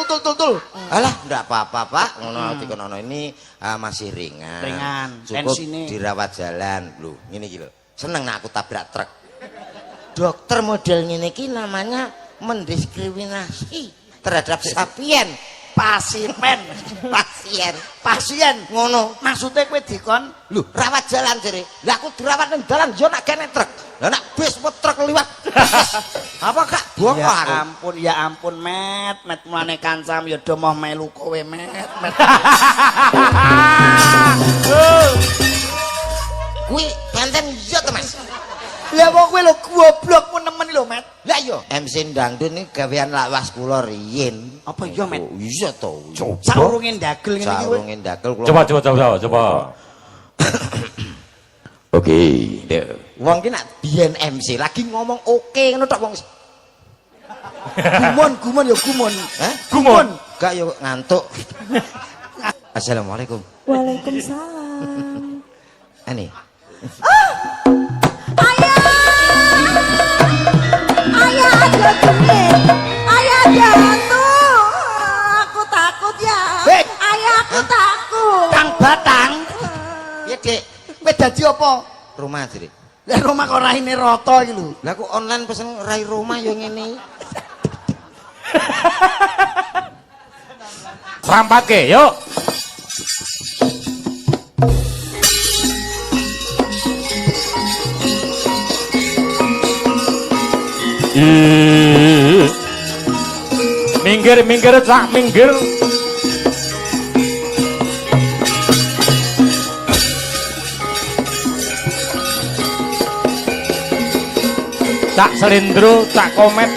tul. Alah, ndak apa-apa, Pak. Ngono dikono ini masih ringan. Ringan. Cukup Tensine dirawat jalan. Lho, ngene iki lho. Seneng nek aku tabrak truk. Dokter model ngene iki namanya mendiskriminasi terhadap sapien. Pasien ngono. Maksudnya kowe dikon Lho, rawat jalan jere. Lah aku dirawat nang dalan yo nek kene truk. Lah nek bis truk liwat. Apa Kak? Bongko aku. ya ampun, Met mulane kancam ya do moh melu kowe, Met. Kuwi pancen iya to, Mas. Lah kok kowe lho goblokmu nemen lho, Met. Lah iya, MC Dangdut ini gawean lawas kula riyin. Apa iya, Met? Oh, iya to. Saurunge ndagel ngene iki kowe. Saurunge ndagel kula. Coba. Oke. Wong ki nak biyen MC lagi ngomong oke ngono tok wong. Gumun ya gumun. Hah? Gumun. Gak yo ngantuk. Assalamualaikum. Waalaikumsalam. Ani. Ayah ada genit. Ayah jatuh. Aku takut ya. Hei. Ayah aku takut. Kang Batang. Iya, Dek. Kowe dadi apa? Rumah jere. Lah rumah kok raine rata iki lho. Lah aku online pesen rai rumah yo ngene. Rampake, yuk. Minggir, Cak, minggir. Cak Selindro, Cak Komet.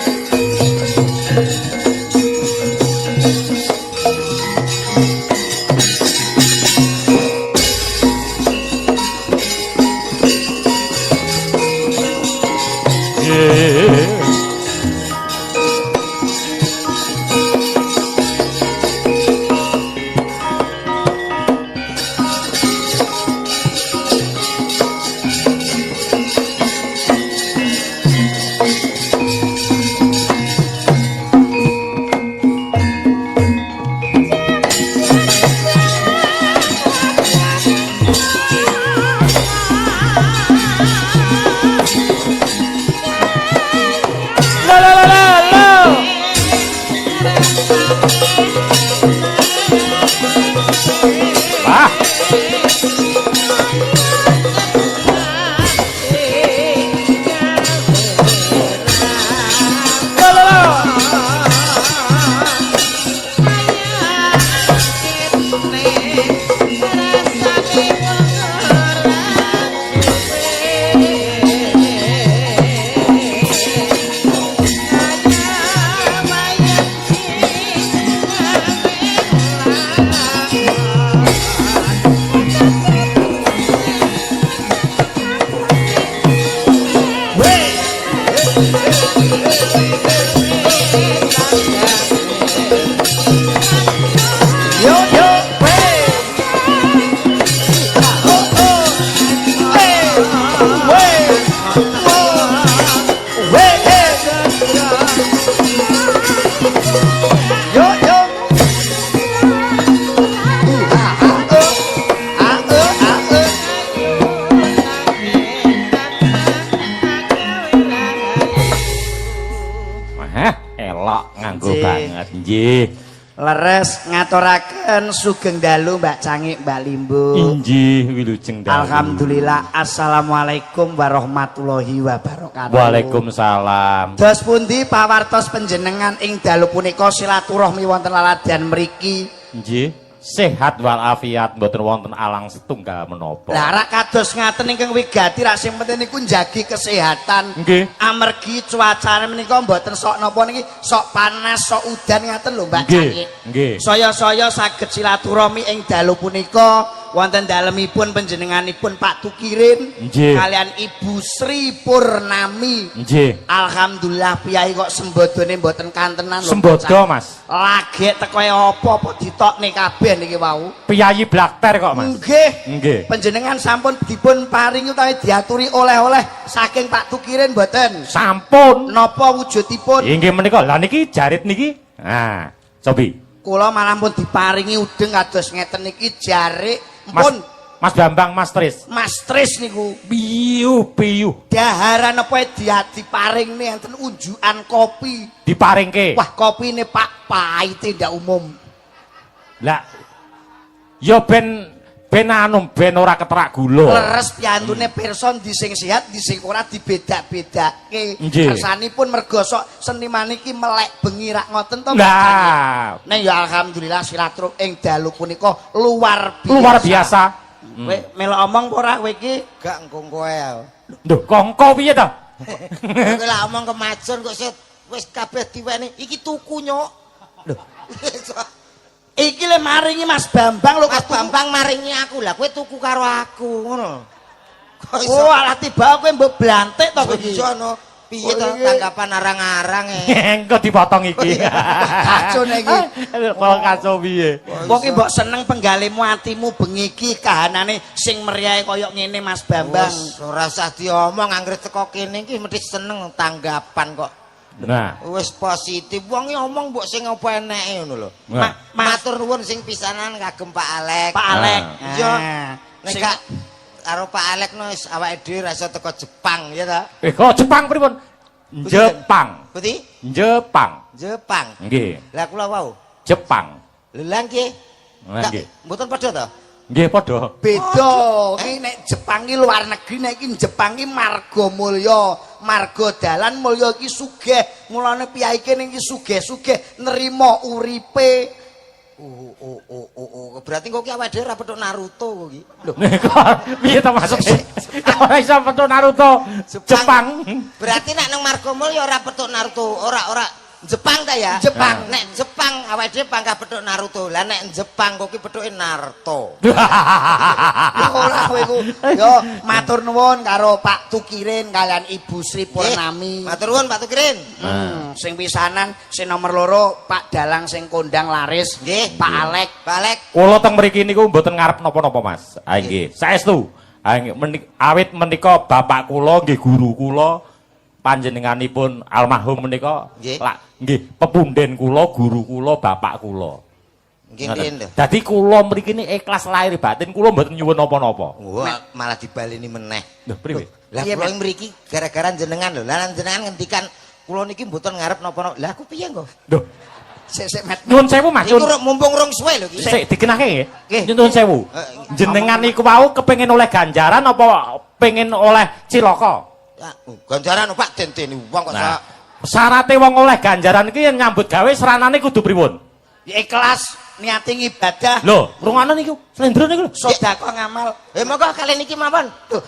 Leres ngaturaken sugeng dalu Mbak Cangik, Mbak Limbu. Injih wilujeng dalu. Alhamdulillah. Assalamualaikum warahmatullahi wabarakatuh. Waalaikumsalam. Dos pundi pawartos panjenengan ing dalu punika silaturahmi wonten laladan mriki? Injih. Sehat walafiat mboten wonten alang setunggal menapa. Lah rak kados ngaten ingkang wigati rak sing penting niku njagi kesehatan. Nggih. Amargi cuacane menika mboten sok napa niki, sok panas, sok udan ngaten lho Mbak Nggih. Cangik. Nggih. Saya saged silaturahmi ing dalu punika wonten dalemipun panjenenganipun Pak Tukirin Nggih. kalian Ibu Sri Purnami. Nggih. Alhamdulillah piyai kok sembodone mboten kantenan lho. Sembodo, Mas. Lagi teko apa ditokne kabeh niki wau. Piyayi blakter kok, Mas. Nggih. Nggih. Panjenengan sampun dipun paringi utawi diaturi oleh-oleh saking Pak Tukirin mboten? Sampun. Napa wujudipun? Inggih menika. Lah niki jarit niki. Nah, Cobi. Kula malah pun diparingi udeng kados ngeten iki jare Mas, pun Mas Bambang, Mas Tris. Mas Tris niku Piyu. daharan apa diparing nih enten unjukan kopi. Diparingke. Wah, kopine Pak pahite ndak umum. Lah ya ben ora keterak gula. Leres piantune pirsa di sing sehat, di sing ora dibedak-bedake. Nggih. Kersanipun mergo sok seniman iki melek bengi rak ngoten to. Lah, Nek ya alhamdulillah silaturahmi ing dalu punika luar biasa. luar biasa. Kowe melok omong apa ora kowe iki? Gak engkong kowe. Duh, kongko piye to? Kowe lah omong kemajon kok wis kabeh diweni. Iki tuku nyok. Lho. Iki le maringi Mas Bambang lho Mas Bambang maringi aku lah, kowe tuku karo aku ngono. Kok iso? Oh, alah tiba kowe mbok blantik to kowe iki. Iso no. Piye Oh, to iki. tanggapan arang-arang Engko dipotong iki. Kacone iki. Kok kaso piye? Wong iki mbok seneng penggalemu atimu bengi iki kahanane sing meriah kaya ngene Mas Bambang. Wes ora usah diomong anggere teko kene iki mesti seneng tanggapan kok. Nah, Wis positif wong iki omong mbok sing apa eneke ngono lho. nah. Matur nuwun sing pisanan kagem Pak Alek. Pak Alek. Yo Ah. nek Sing- gak karo Pak Alek no wis awake dhewe ra iso teko Jepang ya ta. Kok Jepang pripun? Jepang. Putih? Jepang. Jepang. Nggih, Lah kula wau. Jepang. Lha nggih. Lah nggih. Mboten padha to? Nggih padha. Beda. Iki nek Jepang iki luar negeri, nek iki Jepang iki marga mulya, marga dalan mulya iki sugih. Mulane piyai kene iki sugih-sugih nerima uripe. Berarti kok ki awake dhewe ra petuk Naruto kok ki. Lho, Kok piye to maksudnya? Ora iso petuk Naruto. Jepang. Berarti nek nang Margomul ya ora petuk Naruto, ora Jepang ta ya? Jepang. Nek Jepang awake dhewe bangga petuk Naruto. Lah nek Jepang kok ki petuke Naruto. Ora kowe iku. Yo matur nuwun karo Pak Tukirin kalian Ibu Sri Purnami. Matur nuwun Pak Tukirin. Sing pisanan, sing nomor loro Pak Dalang sing kondang laris. Nggih. Pak Alek. Pak Alek. Kula teng mriki niku mboten ngarep napa-napa, Mas. Ah nggih, saestu. Ah nggih, awit menika bapak kula nggih guru kula panjenenganipun almarhum menika Nggih. nggih pepunden kula, guru kula, bapak kula. Nggih nggih lho. Dadi kula mriki ni ikhlas lahir batin kula mboten nyuwun napa-napa. Wah, malah dibaleni meneh. Lho priwe? Lah Iya, kula Mek. ing mriki gara-gara jenengan lho. Lah jenengan ngendikan kula niki mboten ngarep napa-napa. Lah aku piye kok? Lho, Sik met. nyuwun sewu Mas. Iku mumpung rong suwe lho ki. Sik dikenake nggih. Nggih. Nyuwun sewu. Jenengan niku wau kepengin oleh ganjaran apa pengen oleh cilaka? Ya, ganjaran Pak den-den wong kok Nah, syaratnya wong oleh ganjaran iki yen nyambut gawe seranane kudu pripun? Ya ikhlas niati ibadah. Lho, rungokno niku, slendro niku lho. Sedekah ngamal. monggo kalian niki mawon. Tuh.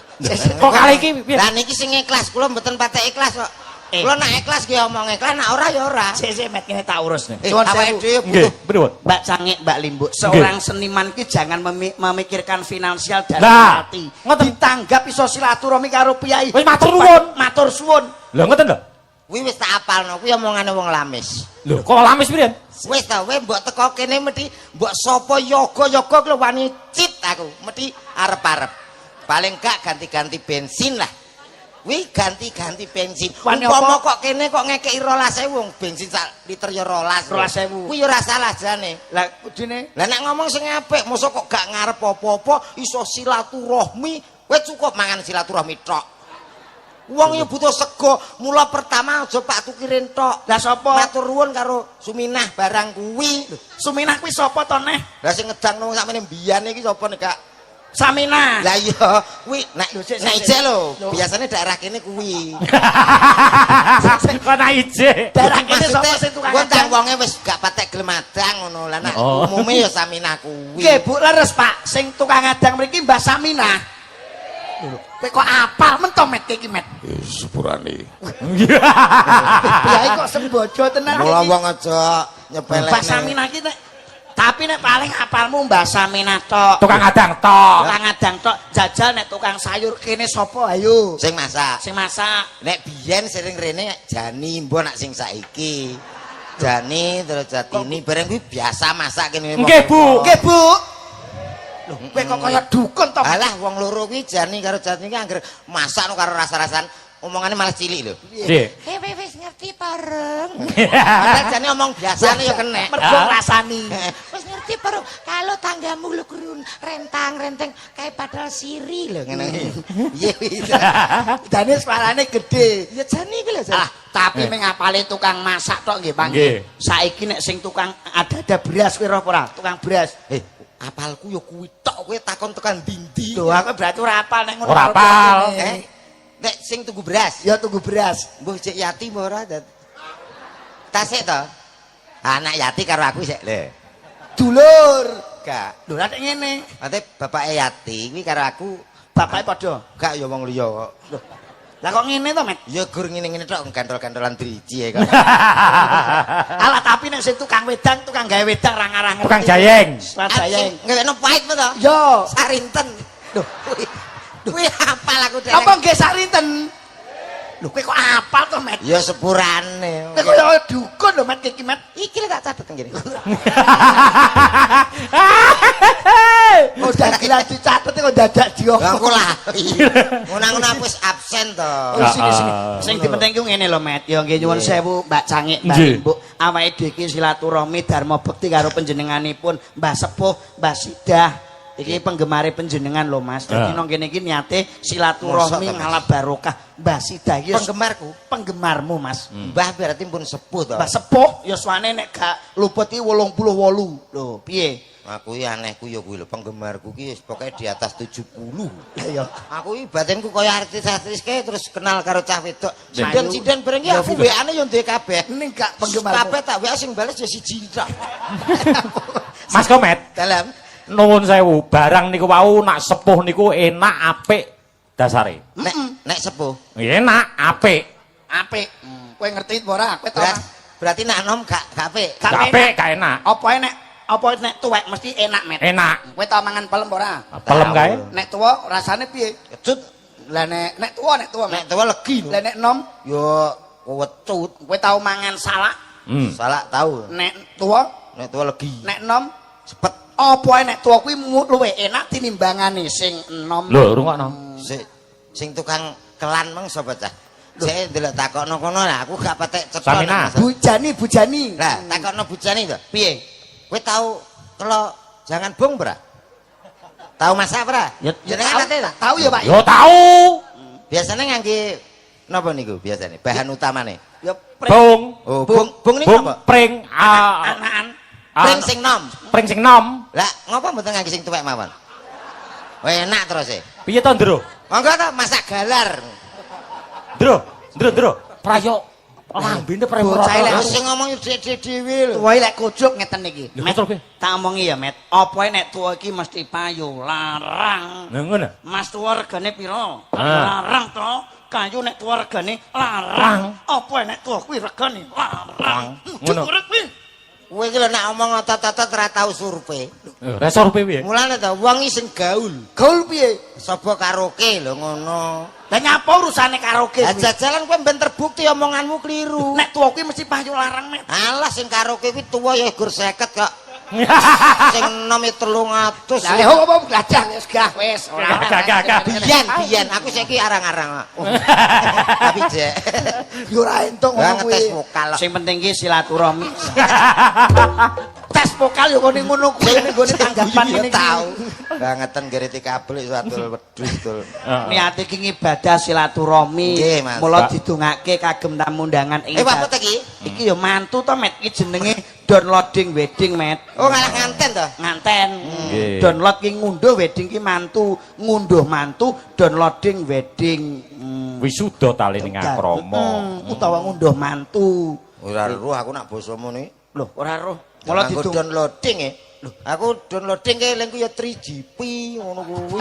Kok kali iki piye? Lah niki sing ikhlas, kula mboten patek ikhlas kok. Kula nek ikhlas ki omong ikhlas, nek ora ya ora. Sik met kene tak urus. Awake Suwun sewu. dhewe Nggih, butuh. pripun? Mbak Cangik, Mbak Limbuk, seorang seniman ki jangan memikirkan finansial dan Nah, hati. ngoten. Ditanggap iso silaturahmi karo piyai. Wis matur nuwun. Matur suwun. Lho ngoten lho. Kuwi wis tak apalno, kuwi omongane wong lamis. Lho, kok lamis piye? Wis ta, kowe mbok teko kene mesti mbok sapa yoga-yoga kuwi wani cit aku, mesti arep-arep. Paling gak ganti-ganti bensin lah. Kuwi ganti-ganti bensin. Wani Umpama apa? kok kene kok ngekeki 12.000 wong bensin sak liter ya 12. 12.000. Kuwi ya ora salah jane. Lah kudune Lah nek ngomong sing apik, mosok kok gak ngarep apa-apa, iso silaturahmi, wis cukup mangan silaturahmi tok. Wong yo butuh sego, mula pertama aja Pak Tukirin tok. Lah sapa? Matur nuwun karo Suminah barang kuwi. Suminah kuwi sapa to neh? Lah sing ngedang nang sakmene mbiyen iki sapa nek gak? Saminah. Lah iya, kuwi nek Lho, sik, nek sik, ijek sik. lho, Lho. biasane daerah kene kuwi. Kok nak ije? Daerah kene sapa sing tukang Wong adang? wonge wis gak patek gelem adang ngono. Lah nek Oh. umume ya Saminah kuwi. Nggih, Bu leres, Pak. Sing tukang adang mriki Mbah Saminah. Kowe kok apal men to met iki met. Sepurane. Piyai kok sembojo tenan Mula iki. wong aja nyepelekne. Mbah Saminah iki nek tapi nek paling apalmu Mbah Saminah tok. Tukang adang tok. Tukang adang tok. Jajal nek tukang sayur kene sapa ayo? Sing masak. Sing masak. Nek biyen sering rene Jani mbok nak sing saiki. Jani terus Jatini bareng kuwi biasa masak kene. Nggih, Bu. Nggih, Bu. Lho, kowe kok kaya dukun to. Alah wong loro kuwi Jani karo Jatini ki anggere masak no karo rasa-rasan omongane malah cilik lho. Piye? Kowe wis ngerti bareng. Padahal jane omong biasane ya kena. Mergo ngrasani. Wis ngerti bareng kalau tanggamu lho kurun rentang-renteng kayak padahal siri lho ngene. Iya wis. Dane suarane gede. Ya jane iki lho. Ah, tapi ming apale tukang masak tok nggih, Bang. Nggih. Saiki nek sing tukang ada beras kowe ora ora? Tukang beras. Apalku ya kuwi tok kowe takon tekan ndi-ndi. Lho, aku berarti ora apal nek ngono. Ora apal. Nek sing tuku beras, Ya tunggu beras. mbuh cek Yati mbok ora. Tasik to. Anak Yati karo aku sik lho. Dulur. Gak. Lho nek ngene. Ate bapake Yati kuwi karo aku Bapake padha. gak ya wong liya kok. Lho. Lah kok ngene to, Met? Ya gur ngene-ngene tok gantol-gantolan driji kok. Alah tapi nek sing tukang wedang, tukang gawe wedang rangarang. Tukang jayeng. Jayeng. Ngewekno pahit apa to? Yo. Sarinten. Lho. Kuwi apal aku dhewe. Apa nggih sarinten? Lho kowe kok apal to, Met? Ya sepurane. Kowe kok dukun lho, Met iki, Met. Iki lho tak catet ngene. Oh, dagelan dicatet kok dadak diomong. Lah aku lah. Ngono-ngono aku wis absen to. Oh, sini. Sing dipenting ku ngene lho, Met. Ya nggih nyuwun sewu, Mbak Cangik, Mbak Nggih. Ibu. Awake dhewe iki silaturahmi dharma bekti karo panjenenganipun Mbah Sepuh, Mbah Sidah. Iki penggemare panjenengan lho, Mas. Dadi nang kene iki niate silaturahmi Mosok, Mas? ngalah barokah. Mbah Sidah iki Penggemarku. penggemarmu, Mas. Mbah berarti pun sepuh to. Mbah Sepuh ya suwane nek gak luput iki 88. Lho, piye? Aku iki anehku ya kuwi lho penggemarku ki wis pokoke di atas 70. Lah ya. Aku iki batinku kaya artis-artis kae terus kenal karo cah wedok. Nah, Sinden-sinden bareng ki aku WA-ne yo duwe kabeh. Ning gak penggemarmu. Kabeh tak WA sing bales ya siji tok. Mas Komet, Dalam nuwun sewu, barang niku wau nak sepuh niku enak apik dasare. nek sepuh. Enak apik. Apik. Kowe ngerti apa ora? Kowe tau. Berarti nak nom gak apik. Gak Gak apik, gak enak. Apa nek tuwek mesti enak, Met. Enak. Kowe tau mangan pelem ora? Pelem kae. Nek tuwa rasane piye? Kecut Lah nek tuwa nek Met. tuwa legi lho. Lah nek nom, Yo wecut. kowe tau mangan salak? Salah tahu. Nek tuwa, Nek tuwa legi. nek nom, Cepet. apa nek tuwa kuwi luwih enak tinimbangane sing enom. Lho, rungokno. Sing tukang kelan mang sapa cah? Sik ndelok takokno kono lah aku gak patek cetha. Samina. Bujani. Lah takokno bujani to. Piye? Kowe tahu kalau jangan bong bra? Tahu masak bra? Ya Jenengan nate ta? tahu ya, Pak. Yo tahu. Biasanya ngangge napa niku biasanya? Bahan utamane. Ya Bung. Oh, bong niku Bung apa? pring anakan. Pring sing nom. pring sing nom. Lah ngopo mboten ngangge sing tuwek mawon? Oh, enak terus e. Piye to, Ndro? Monggo ta masak galar. Ndro. Prayo lambene prayo Bocah elek. Lah sing ngomong dhewe lho. Tuwa lek kucuk ngeten iki. Lho, Met, kucuk piye? tak omongi ya, Met. Apa nek tuwa iki mesti payu larang. Nah, ngono. Mas tuwa regane pira? Ah. Larang to. Kayu nek tuwa regane larang. Apa nek tuwa kuwi regane larang. Ngono. Cukup kuwi. Kowe iki lho nek omong otot-otot ora tau survei. Resor piye? Mulane ta wong iki sing gaul. Gaul piye? Sapa karaoke lho ngono. Lah nyapa urusane karaoke Lah kuwi? jajalan kowe ben terbukti omonganmu keliru. Nek tuwa kuwi mesti payu larang, Met. Alah sing karaoke kuwi tuwa ya gur 50 kok. Sing enom 300. Lah apa gajah wis gah wis. Gak. Biyen aku saiki arang-arang. Tapi jek. Yo ora entuk ngono kuwi. Tes vokal. Sing penting ki silaturahmi. Tes vokal yo kene ngono kuwi ning gone tanggapan Iya, ngene iki. tahu. Bangetan gereti kabel iso atul wedhus tul. Niate iki ngibadah silaturahmi. Nggih, Mas. Mula didongake kagem tamu undangan ing. Apa iki? Iki yo mantu to, Met. Iki jenenge downloading wedding, Met. Oh ngalah nganten to. Nganten. Nggih. Download ki ngunduh wedding ki mantu, ngunduh mantu, downloading wedding. Wisuda tali ning akrama. Utawa ngunduh mantu. Ora roh aku nak basamu ni. Lho, ora roh. Mula Mula didong downloading e. Lho, aku downloading ke lengku ya 3GP ngono kuwi.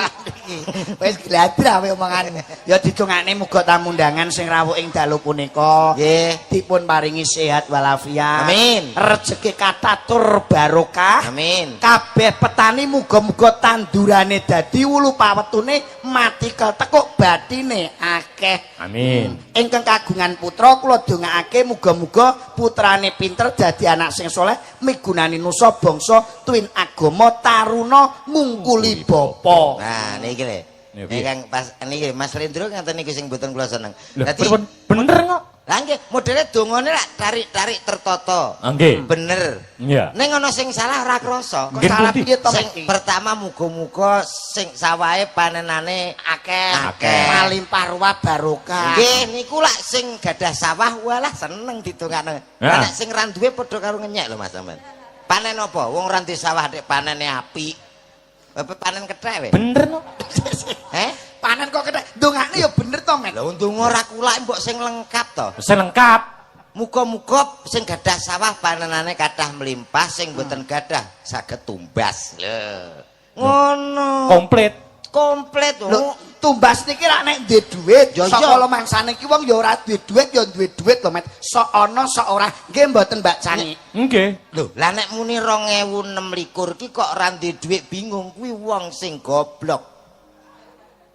wis gladra we omongane. Ya didongakne muga tamu undangan sing rawuh ing dalu punika Nggih. dipun paringi sehat walafiat. Amin. Rezeki katatur barokah. Amin. Kabeh petani muga-muga tandurane dadi wulu pawetune mati ketekuk batine akeh. Amin. Ingkang kagungan putra kula dongakake muga-muga putrane pinter dadi anak sing soleh migunani nusa bangsa tuwin agama taruna ngungkuli bapa. Nah, niki le. Ya, piye? Kang pas niki Mas Rendro ngaten niki sing mboten kula seneng. Lah pripun? Bener kok. Lah nggih, modele dongane lak tarik-tarik tertata. Ah, nggih. Bener. Iya. Ning ana sing salah ora krasa. Nggih, Salah pundi? piye to Sing Mek? pertama muga-muga sing sawahe panenane Akeh. Akeh. Malimpah ruah barokah. Nggih, niku lak sing gadah sawah walah seneng didongakno. Ya. Nek sing ra duwe padha karo ngenyek lho Mas sampean. Panen apa? Wong ra duwe sawah nek panene apik. Apa panen kethek we? Bener kok. Panen kok kena ndongakne ya bener to Mek. Lah untung ora kulak mbok sing lengkap to. Wis lengkap. Muga-muga sing gadah sawah panenane kathah melimpah, sing mboten gadah saged tumbas. Lho. Ngono. Komplit. Komplit Lho, tumbas niki rak nek duwe dhuwit, Ya, sok ya. kala mangsane iki wong ya ora duwe dhuwit ya duwe dhuwit lho, Met. Sok ana sok ora. Nggih mboten Mbak Cani. Nggih. Lho, lah nek muni 2026 ki kok ora duwe dhuwit bingung kuwi wong sing goblok.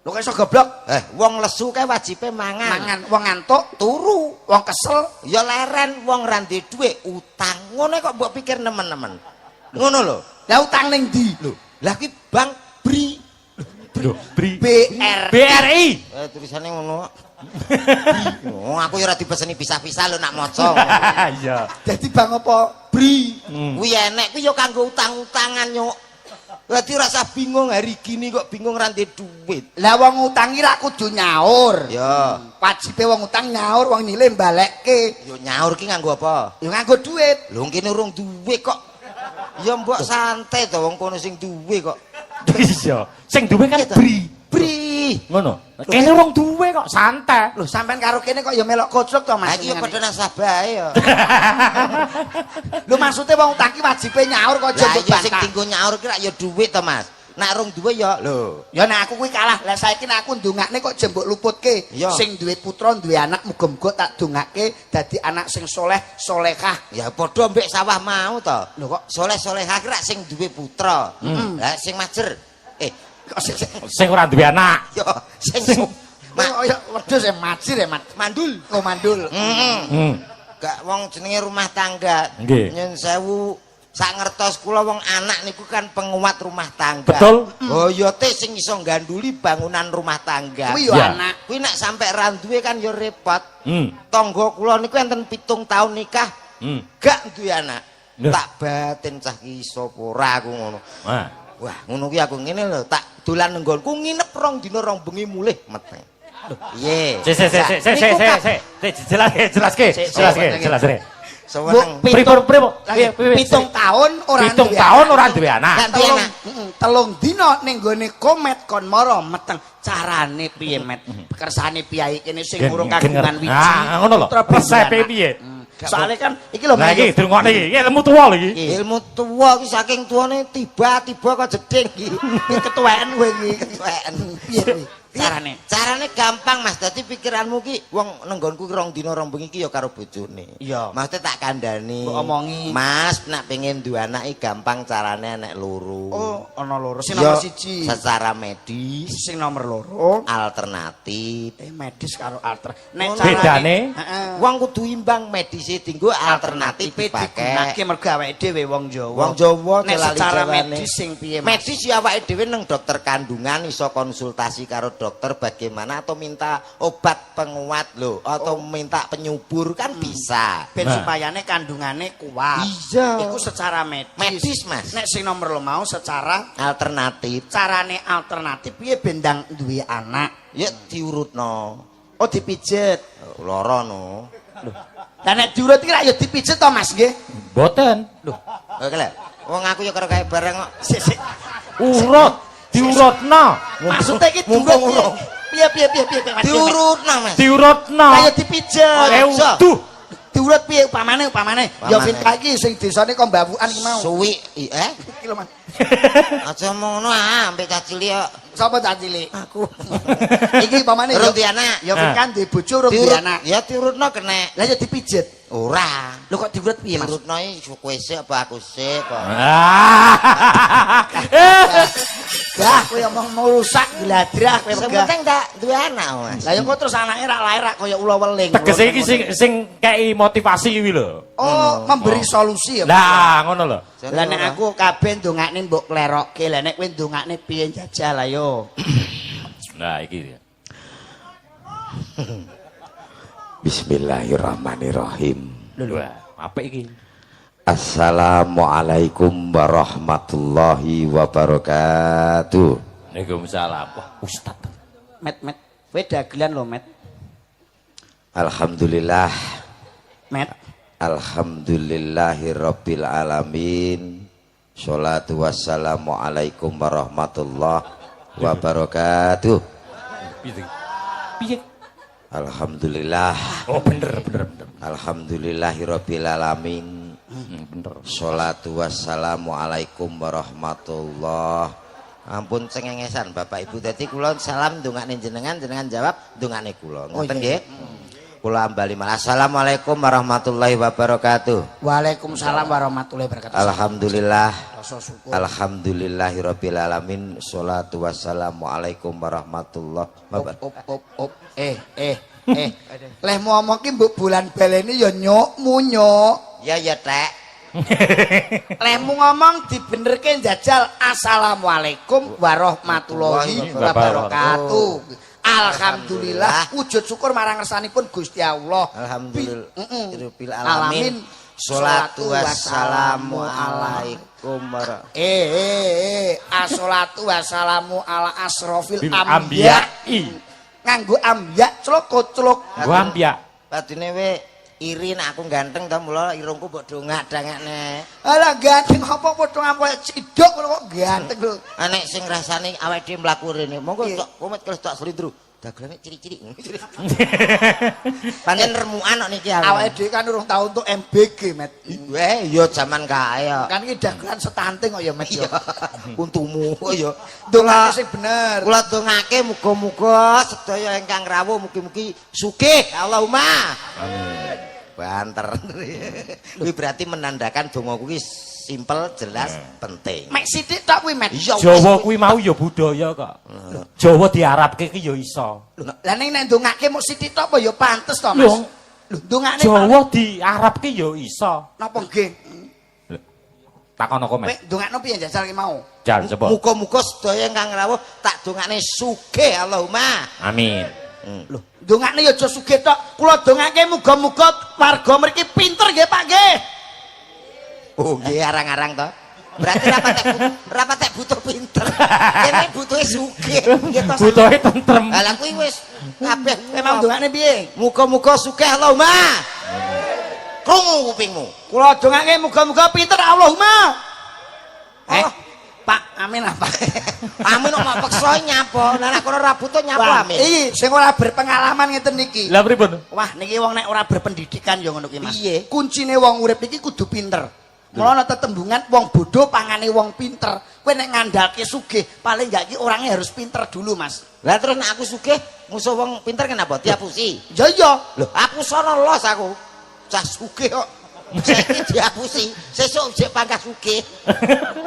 Lho kok iso goblok? Wong lesu kae wajibe mangan. Mangan wong ngantuk, turu, wong kesel. Ya leren wong ra duwe dhuwit utang. Ngono kok mbok pikir nemen-nemen. Ngono lho. Lah utang ning ndi? Lho, lah ki Bank BRI. Lho, BR. BRI. Tulisane ngono. Oh, aku ya ora dipeseni pisah-pisah lho nak maca. Iya. Dadi bang apa? BRI. Kuwi enek kuwi ya kanggo utang-utangan nyuk. Berarti rasa bingung hari gini kok bingung ra duwe duit. Lah wong utangi rak kudu nyaur. Ya, Wajibe wong utang nyaur, wong nilai mbalekke. yo nyaur ki nganggo apa? Ya nganggo duit. Lho kene urung duwe kok. Ya mbok santai to wong kono sing duwe kok. Iya. Sing duwe kan BRI. BRI. Ngono. Kene wong duwe kok santai. Lho sampean karo kene kok ya melok koclok to Ha Mas. iki ya padha nasabah ya. Lho maksude wong utang ki wajibe nyaur kok aja Lah mbok iya sing bantah. dienggo nyaur ki rak ya duit to Mas. Nek rong duwe ya lho. Ya nek aku kuwi kalah. Lah saiki nek aku ndongakne kok jembok luputke. Iya. Sing duwe putra, duwe anak muga-muga tak dongake dadi anak sing soleh, solehah. Ya padha mbek sawah mau to. Lho kok Soleh-solehah ki rak sing duwe putra. Lah sing majer kok sik Sing ora duwe anak. yo sing ya wedhus ya majir ya, Mat. mandul. Oh mandul. Gak wong jenenge rumah tangga. Nggih. Nyun sewu sak ngertos kula wong anak niku kan penguat rumah tangga. Betul. Boyote sing iso ganduli bangunan rumah tangga. Kuwi yo Ya. anak. Kuwi nek sampe ra duwe kan yo repot. Hmm. Tangga kula niku enten 7 tahun nikah, gak duwe anak. Lho. Tak batin cah ki sapa ora aku ngono. Wah. Wah, ngono kuwi aku ngene lho, tak dolan nenggonku nginep rong dina rong bengi mulih meteng. Piye? Jelaske. Seweneng. Pitung tahun ora Pitung duwe tahun anak. ora duwe anak. Gak duwe anak. Telung dina ning gone komet kon mara meteng. Carane piye, Met? Kersane piyai kene sing urung kagungan wiji. Ah, ngono lho. putra Resepe bungana. piye? Soale kan iki lho Lah iki Mas. dirungokne iki. Iki ilmu tuwa lho iki. Ilmu tua ki saking tuane tiba-tiba kok jeding ki. Iki ketuweken kowe iki. Ketuweken. Piye kuwi? Carane. Carane gampang Mas. Dadi pikiranmu ki wong nenggonku rong dina rong bengi ki ya karo bojone. Iya. Maksudnya tak kandhani. Mbok omongi. Mas, nek pengen duwe anak iki gampang carane nek loro. Oh, ana loro. Sing Ya, nomor 1. secara medis, Sing nomor loro. alternatif. Medis karo alter. Nek Ngono. Bedane? Heeh. Wong kudu imbang medise dienggo alternatif digunakake dipakai. mergo awake dhewe wong Jawa. Wong Jawa nek celali secara Jawane. medis sing piye Mas? Medis ya awake dhewe nang dokter kandungan iso konsultasi karo dokter bagaimana atau minta obat penguat lho atau minta penyubur kan bisa. Ben Nah. supayane kandungane kuat. Iya. Iku secara medis. Medis, Mas. Nek sing nomor lo mau secara Alternatif carane alternatif piye bendang duwe anak. ya diurutno. Oh dipijet. Lara no. Lah nek diurut iki rak ya dipijet to Mas nggih. Mboten. Oke lho. Wong aku ya karo kae bareng kok. Sik. Urut, diurutno. Maksudnya iki Mumpung diurut urung. piye Mas? Diurutno, Mas. Diurutno. Kaya dipijet. Euduh. Diurut piye upamane? Ya Upamane. fitnah iki sing desane kok mbawukan iki mau. Suwi Iki lho Mas. aja ngono ambek cacili ya. Sapa tak cilik? Aku. Iki pamane Urung duwe anak. Ya kan duwe bojo urung duwe anak. Ya diurutno kena. Lah ya dipijet. Ora. Lho kok diurut piye Mas? Diurutno iki kowe sik apa aku sik kok. Dah kowe omong merusak gladrah kowe Sing megah. penting tak duwe anak, Mas. Lah ya kok terus anake rak lair rak kaya ula weling. Tegese iki sing kei motivasi kuwi lho. Oh, memberi solusi ya. Lah, ngono lho. Lah nek aku kabeh ndongakne mbok klerokke. Lah nek kowe ndongakne piye jajal ayo. Nah, iki. Bismillahirrahmanirrahim. Wah, apa iki? Assalamualaikum warahmatullahi wabarakatuh. Waalaikumsalam. Wah, Ustaz. Met, kowe dagelan lho, Met. Alhamdulillah. Met. Alhamdulillahirabbil alamin. Sholatu wassalamu alaikum warahmatullahi wabarakatuh. Piye? Alhamdulillah. Oh, bener. Alhamdulillahirabbil alamin. Bener. Sholatu wassalamu alaikum warahmatullahi. Ampun cengengesan Bapak Ibu, dadi kula salam ndongakne jenengan jawab ndongakne kula. Ngoten nggih. Kula ambali malah. Assalamualaikum warahmatullahi wabarakatuh. Waalaikumsalam warahmatullahi wabarakatuh. Alhamdulillah. Rasa syukur. Alhamdulillahirabbil alamin. Sholatu wassalamu alaikum warahmatullahi wabarakatuh. Leh ngomong ki mbok bulan baleni ya nyukmu nyuk. Ya Tek. Lehmu ngomong dibenerke njajal. Assalamualaikum warahmatullahi wabarakatuh. Alhamdulillah, wujud syukur marang ngersanipun Gusti Allah. Alhamdulillahirabbil alamin. Sholatu wassalamu alaikum Asholatu wassalamu ala asrofil Bil anbiya. ambiya'i. Nganggo ambiya clok-clok. Gua ambiya. Padine we iri nek aku ganteng ta mula irungku mbok dongak-dangakne. Alah ganteng apa padha ampoe cidok kok ganteng lho. Nek sing rasane awake dhewe mlaku rene, monggo tok komet terus tok slindro. Dagelane ciri-ciri. Pancen remukan kok niki Awake dhewe kan urung tau untuk MBG, Met. Weh, ya jaman kae kok. Kan iki dagelan setanting kok ya, Met. Iya. Untumu kok ya. Dongake sing bener. Kula dongake muga-muga sedaya ingkang rawuh mugi-mugi sugih. Allahumma. Amin. Banter. Kuwi berarti menandakan donga kuwi simpel, jelas, penting. Mek sithik tok kuwi, Met. Jawa kuwi mau ya budaya kok. Jawa diarabke ki ya iso. Lah ning nek ndongake mok sithik tok apa ya pantes to, Mas? Lho, Lho, ndongane Jawa diarabke ya iso. napa nggih? Takon aku, Kowe Mas. ndongakno piye njajal ki mau? Jan coba. Muga-muga sedaya ingkang rawuh tak dongakne sugih. Allahumma. Amin. Lho, ndongakne ya aja sugih tok. Kula dongake muga-muga warga mriki pinter nggih, Pak nggih. Oh nggih arang-arang to. Berarti rapatek butuh pinter. Kene butuhe sugih. Nggih to. Butuhe tentrem. Lah kuwi wis kabeh Memang ndongakne piye? muga-muga sugih Allahumma. Krungu kupingmu. Kula dongake muga-muga pinter Allahumma. Pak, amin apa? Amin kok mak peksa nyapa. Lah nek kono ra butuh nyapa amin. Iki sing ora berpengalaman ngeten niki. Lah pripun? Wah, niki wong nek ora berpendidikan ya ngono ki, Mas. Piye? Kuncine wong urip iki kudu pinter. Mula ana tetembungan wong bodoh pangane wong pinter. Kowe nek ngandalke sugih, paling gak iki orangnya harus pinter dulu, Mas. Lah terus nek aku sugih musuh wong pinter kenapa diapusi? Ya iya. Lho, aku sono los aku. Cah sugih kok. Saiki diapusi, sesuk jek pangkat sugih.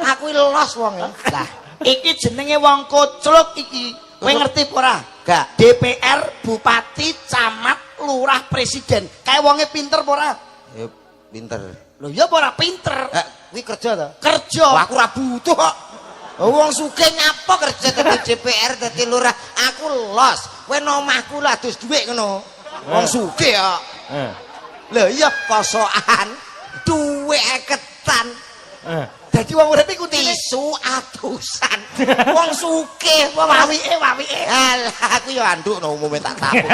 Aku los wong. Lah, iki jenenge wong kocluk iki. Kowe ngerti apa ora? Gak. DPR, bupati, camat, lurah, presiden. Kae wonge pinter apa ora? Ya pinter. Lho ya apa ora pinter? Kuwi kerja to? Kerja. Wah, aku ra butuh kok. Wong sugih nyapa kerja dadi DPR dadi lurah. Aku los. Kowe nang omahku lah dus dhuwit ngono. Wong sugih kok. Lho iya posokan. Dhuwit eketan. Dadi wong urip iku Tisu atusan. Wong sugih, wong wawike. alah aku ya anduk no umume tak tapuk.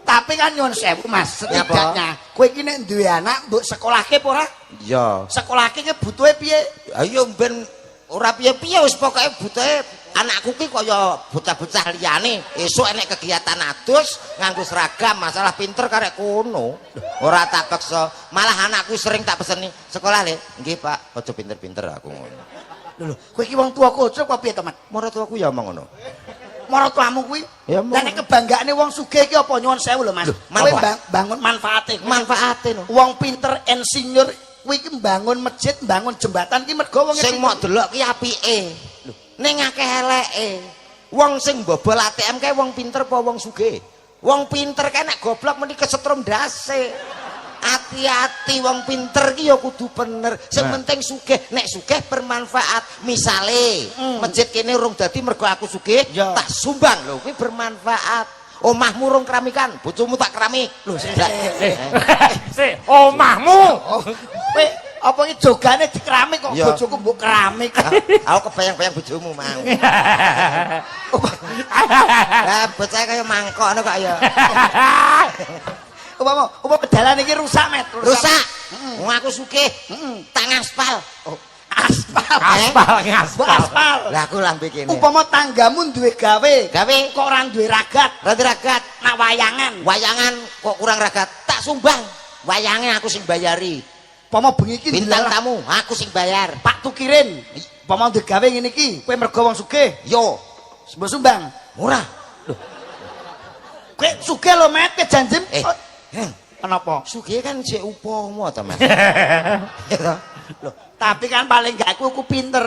Tapi kan nyuwun sewu, Mas, setidaknya kowe iki nek duwe anak mbok sekolahke apa ora? Iya. Sekolahke ki butuhe piye? Ayo ben ora piye-piye wis pokoke butuhe anakku ki kaya bocah-bocah liyane. Esuk enek kegiatan adus nganggo seragam, masalah pinter karek kono. Ora tak peksa. Malah anakku sering tak peseni sekolah le. Nggih, Pak, aja pinter-pinter aku ngono. Lho, kowe iki wong tua kocok apa piye to, Mas? Maratuaku ya omong ngono. Maratuamu kuwi. Ya, Lah nek kebanggaane wong sugih iki apa nyuwun sewu lho, Mas. Kowe bangun manfaate. Manfaate no. Wong pinter insinyur kuwi iki mbangun masjid, mbangun jembatan ki mergo wong Sing mok delok ki apike. Ning akeh eleke. Wong sing bobol ATM kae wong pinter apa wong sugih? Wong pinter kae nek goblok meni kesetrum ndase. hati-hati wong pinter ki ya kudu bener. Sing penting sugih. Nek sugih bermanfaat. Misale masjid kene urung dadi mergo aku sugih, tak sumbang lho kuwi bermanfaat. Omahmu urung keramikan, bojomu tak keramik. Lho sik omahmu. Kowe apa iki jogane dikeramik kok bojoku mbok keramik. Aku kebayang-bayang bojomu mau. Lah bocah kaya mangkok ngono kok ya. Upama dalan iki rusak, Met. Rusak. Wong aku sugih. Tak ngaspal. Aspal. Lah aku lambe kene. Upama tanggamu duwe gawe Kok ora duwe ragat, ragat. nak wayangan. Wayangan kok kurang ragat. Tak sumbang. Wayangnya aku sing bayari. Upama bengi iki Bintang tamu aku sing bayar. Pak Tukirin. Upama duwe gawe ngene iki, kowe mergo wong sugih, Yo, mbok sumbang. murah. Kowe sugih lho, Met, kowe janji. Kenapa? Sugih kan jek upama to, Mas. Loh, tapi kan paling gak aku pinter.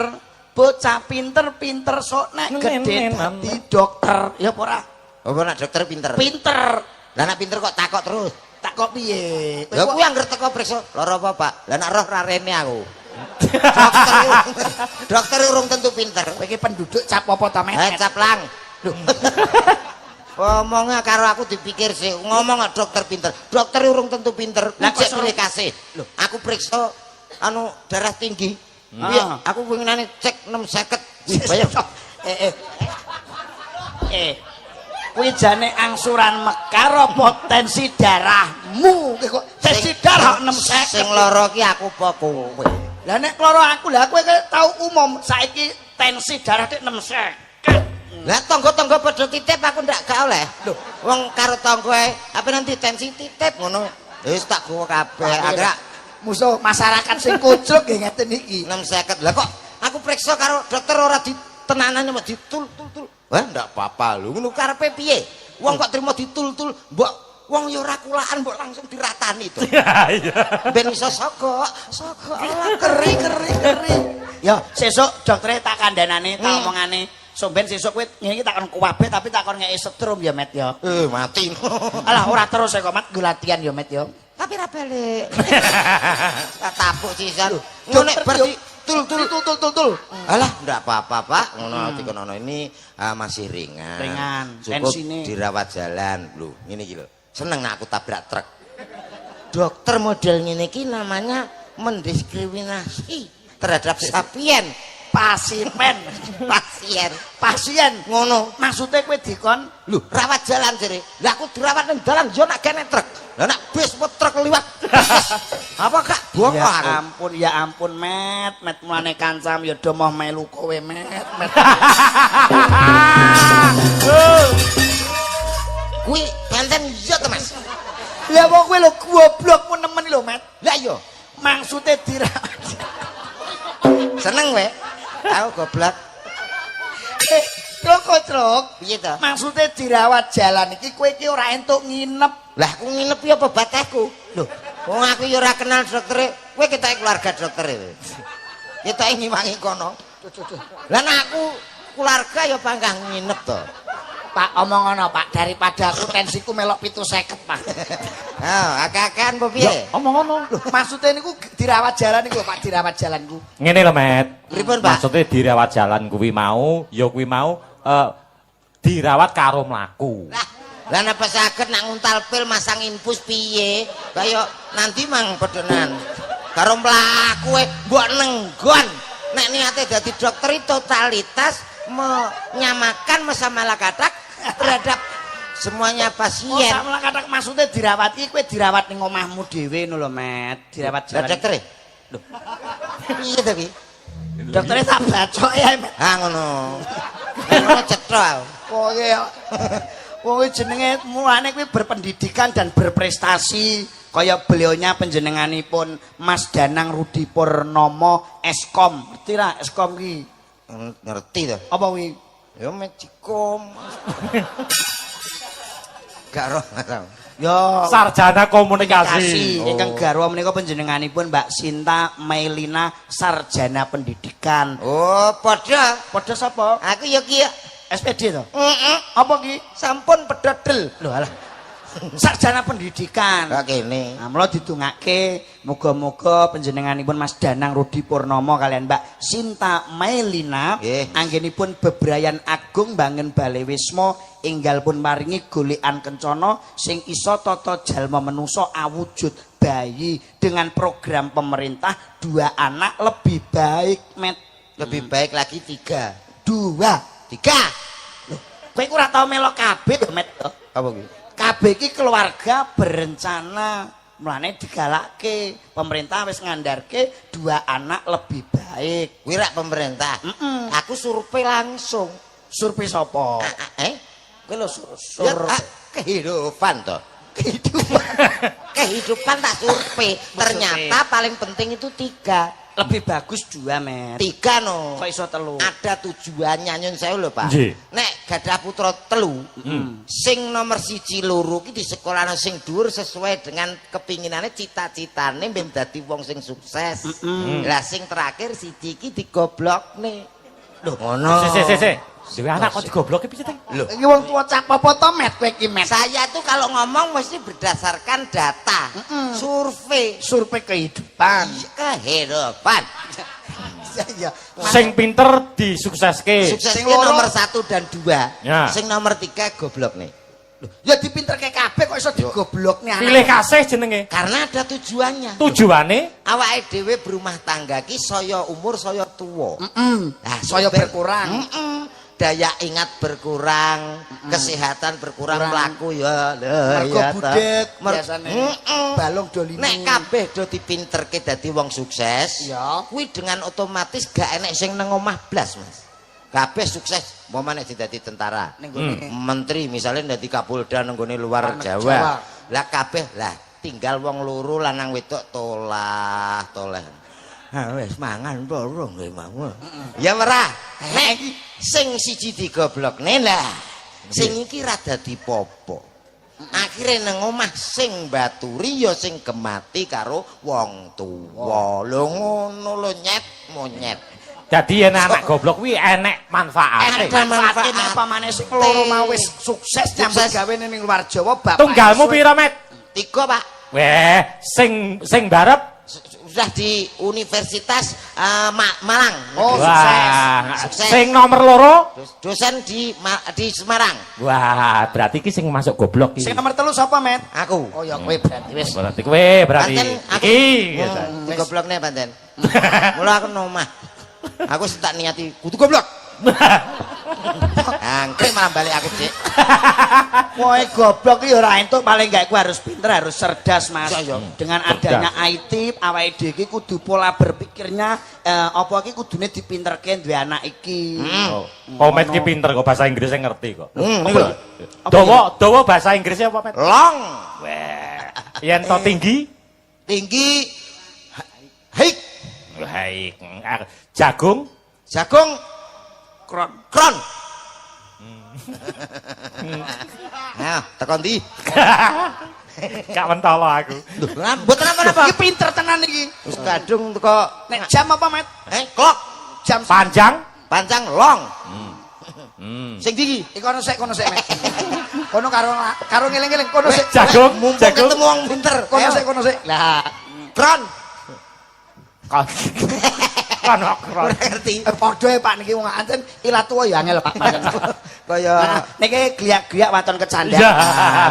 Bocah pinter sok nek gede dadi dokter. Ya apa ora? Apa nak dokter pinter? Pinter. Lah nak pinter kok takok terus. Tak kok piye? Lah kuwi anggere teko priksa, lara apa, Pak? Lah nak roh rarene aku. Dokter urung tentu pinter. Kowe iki penduduk cap apa ta, Met? Caplang. Lho. Ngomongnya karo aku dipikir sih, ngomong dokter pinter. Dokter urung tentu pinter. Lah kok pilih kasih. Lho, aku periksa anu darah tinggi. Iya, aku pengenane cek 650. Bayar. Kuwi jane angsuran mekar apa tensi darahmu? Kok tensi darah 650. Sing lara ki aku apa kowe? Lah nek lara aku, lah kowe tau umum saiki tensi darah dik 650. Lah tangga-tangga padha titip aku ndak gak oleh. Lho, wong karo tangga apa nanti tensi titip ngono. Wis tak gowo kabeh. Agak musuh masyarakat sing kucuk nggih ngeten iki. 650. Lah kok aku periksa karo dokter ora ditenanane mek ditul-tul. Wah, ndak apa-apa lho. Ngono karepe piye? Wong kok trimo ditul-tul, mbok wong ya ora kulaan mbok langsung diratani to. Iya. Ben iso sogok. Ala keri. Ya, sesuk doktere tak kandhanane, tak omongane. Somben sesuk kowe ngene iki takon kuwabe tapi takon ngeki setrum ya, Met ya. Mati. Alah ora terus kok, Mat, nggo latihan ya, Met ya. Tapi ra balik. Tak tapuk sisan. Ngono berarti tul. Alah, ndak apa-apa, Pak. Ngono dikono ini masih ringan. Ringan. Cukup Tensine dirawat jalan. Lho, ngene iki lho. Seneng aku tabrak truk. Dokter model ngene iki namanya mendiskriminasi terhadap sapien. Pasien ngono maksudnya kowe dikon lho rawat jalan jere lah aku dirawat ning dalan yo nak kene truk lah nak bis truk liwat apa kak bongkar ya ampun Met mulane kancam ya do moh melu kowe Met kuwi pancen iya to Mas lah wong kowe lho goblokmu nemen lho Met lah iya maksudnya dirawat seneng we aku goblok. Truk. Piye to? Maksudnya dirawat jalan iki kowe iki ora entuk nginep. Lah aku nginep ya apa batahku? Lho, wong aku ya ora kenal doktere. Kowe ketoke keluarga doktere. Ketoke ngiwangi kono. Lah nek aku keluarga ya panggah nginep to. Pak omong ngono Pak, daripada aku tensiku melok 750 Pak. Akeh-akehan apa piye? Omong ngono. Maksudnya niku dirawat jalan niku Pak, dirawat jalanku. Ngene lho, Met. Pripun, Pak? Maksudnya dirawat jalan kuwi mau, ya kuwi mau dirawat karo mlaku. Lah napa saged nak nguntal pil masang infus piye? Kaya nanti mang pedenan. Karo mlaku mbok nenggon. Nek niate dadi dokter totalitas menyamakan masalah-kadak terhadap semuanya pasien. Masalah-kadak maksudnya dirawat iki kowe dirawat ning omahmu dhewe ngono lho, Met. Dirawat jalan. Lah dokter. Lho. Piye to ki? Doktere tak bacok ya, Met. Ngono. Ngono cetha. Wong jenenge mulane kuwi berpendidikan dan berprestasi kaya beliaunya panjenenganipun Mas Danang Rudi Purnomo Eskom. Ngerti ra Eskom ki? Ngerti to. Apa kuwi? Ya Mejikom. Gak roh. Ya Sarjana komunikasi. Ingkang garwa menika panjenenganipun Mbak Sinta Mailina Sarjana Pendidikan. Oh, padha. Padha sapa? Aku ya ki SPD to? Apa ki? Sampun pedodel. Lho alah. sarjana pendidikan. Kok kene. Nah, mula didongake muga-muga panjenenganipun Mas Danang Rudi Purnomo kalian Mbak Sinta Mailina Nggih. anggenipun bebrayan agung bangun Bale Wisma enggal pun maringi golekan kencana sing isa tata jalma menungso awujud bayi dengan program pemerintah 2 anak lebih baik met Lebih baik lagi 3. 2 3. kowe ora tau melok kabeh to met to. Apa kuwi? Kabeh iki keluarga berencana mulane digalake pemerintah wis ngandharke 2 anak lebih baik. Kuwi rak pemerintah. Aku survei langsung. Survei sapa? Kowe lho kehidupan to. Kehidupan tak survei. Ternyata paling penting itu 3. Lebih bagus 2 met. 3 no. Kok iso 3? Ada tujuannya nyun sewu lho Pak. Nggih. Nek gadah putra 3, sing nomor 1 loro ki di sekolah sing dhuwur sesuai dengan kepinginane cita-citane ben dadi wong sing sukses. Lah sing terakhir siji ki digoblokne. Lho ngono. Sik. Dewe anak kok digobloke piye teh? Lho, Iki wong tuwa cak apa to met kowe iki met. saya tuh kalau ngomong mesti berdasarkan data, survei, Survei kehidupan. kehidupan. Iya. Sing pinter disukseske. Suksesnya Sing loro- nomor 1 dan 2. Ya. Sing nomor 3 goblok nih. Ya dipinterke kabeh kok iso digoblokne anak. Pilih kasih jenenge. Karena ada tujuannya. Tujuane Awake dhewe berumah tangga ki saya umur saya tuwa. Nah, Saya berkurang. Daya ingat berkurang, kesehatan berkurang, Kurang. pelaku ya. Mergo budek Mer- biasane. Mm-mm. Balung dolimi. Nek kabeh do dipinterke dadi wong sukses, Ya. kuwi dengan otomatis gak enek sing nang omah blas, Mas. Kabeh sukses, umpama nek dadi tentara. Ning gone. Menteri misalnya dadi Kapolda nang gone luar Jawa. Jawa. Lah kabeh lah tinggal wong loro lanang wedok toleh. Ha wis mangan borong nggih mau. Ya merah. Nek sing siji digoblokne lah. Sing iki ra dadi popo. Akhire nang omah sing baturi ya sing gemati karo wong tuwa. Lho ngono lho monyet. dadi yen anak goblok kuwi enek manfaate. Ada manfaatnya apa maneh sing loro mau wis sukses nyambut gawe ning luar Jawa bapak. Tunggalmu pira, Met? 3 Pak. Weh, sing barep Sudah di Universitas Malang. Oh, wah, Sukses. sing nomor loro? Dosen di Semarang. Wah, berarti iki sing masuk goblok iki. Sing nomor 3 sapa, Met? Aku. Oh ya kowe berarti wis. Berarti kowe berarti Panten aku iki. goblokne panten. Mula aku nang omah. Aku tak niati kudu goblok. Angkrik malah balik aku, Dik. Kowe goblok iki ora entuk paling gak kowe harus pinter, harus cerdas, Mas. Iya. Dengan adanya IT, awake dhewe iki kudu pola berpikirnya apa iki kudune dipinterke duwe anak iki. Oh, Met ki pinter kok bahasa Inggrisnya ngerti kok. Niku lho. Dawa bahasa Inggrisnya apa, Met? Long, Yen to tinggi? tinggi, hik, Baik. Jagung? jagung, Kron. kron. Nah, tekan ndi? Gak mentolo aku. Lah, mboten apa-apa. Iki pinter tenan iki. Wis kadung teko Nek jam apa, Met? klok, Jam Panjang? pancang long. Sing tinggi. kono sik, Met. Kono karo ngeling-eling kono sik. Jagung? Mumpung Jagung? ketemu wong pinter. Kono sik. Lah, Kron. Kan Ora ngerti. padha Pak niki wong anten ilat tuwa ya angel Pak. Kaya Nah, niki gliak-gliak waton kecandak. Iya.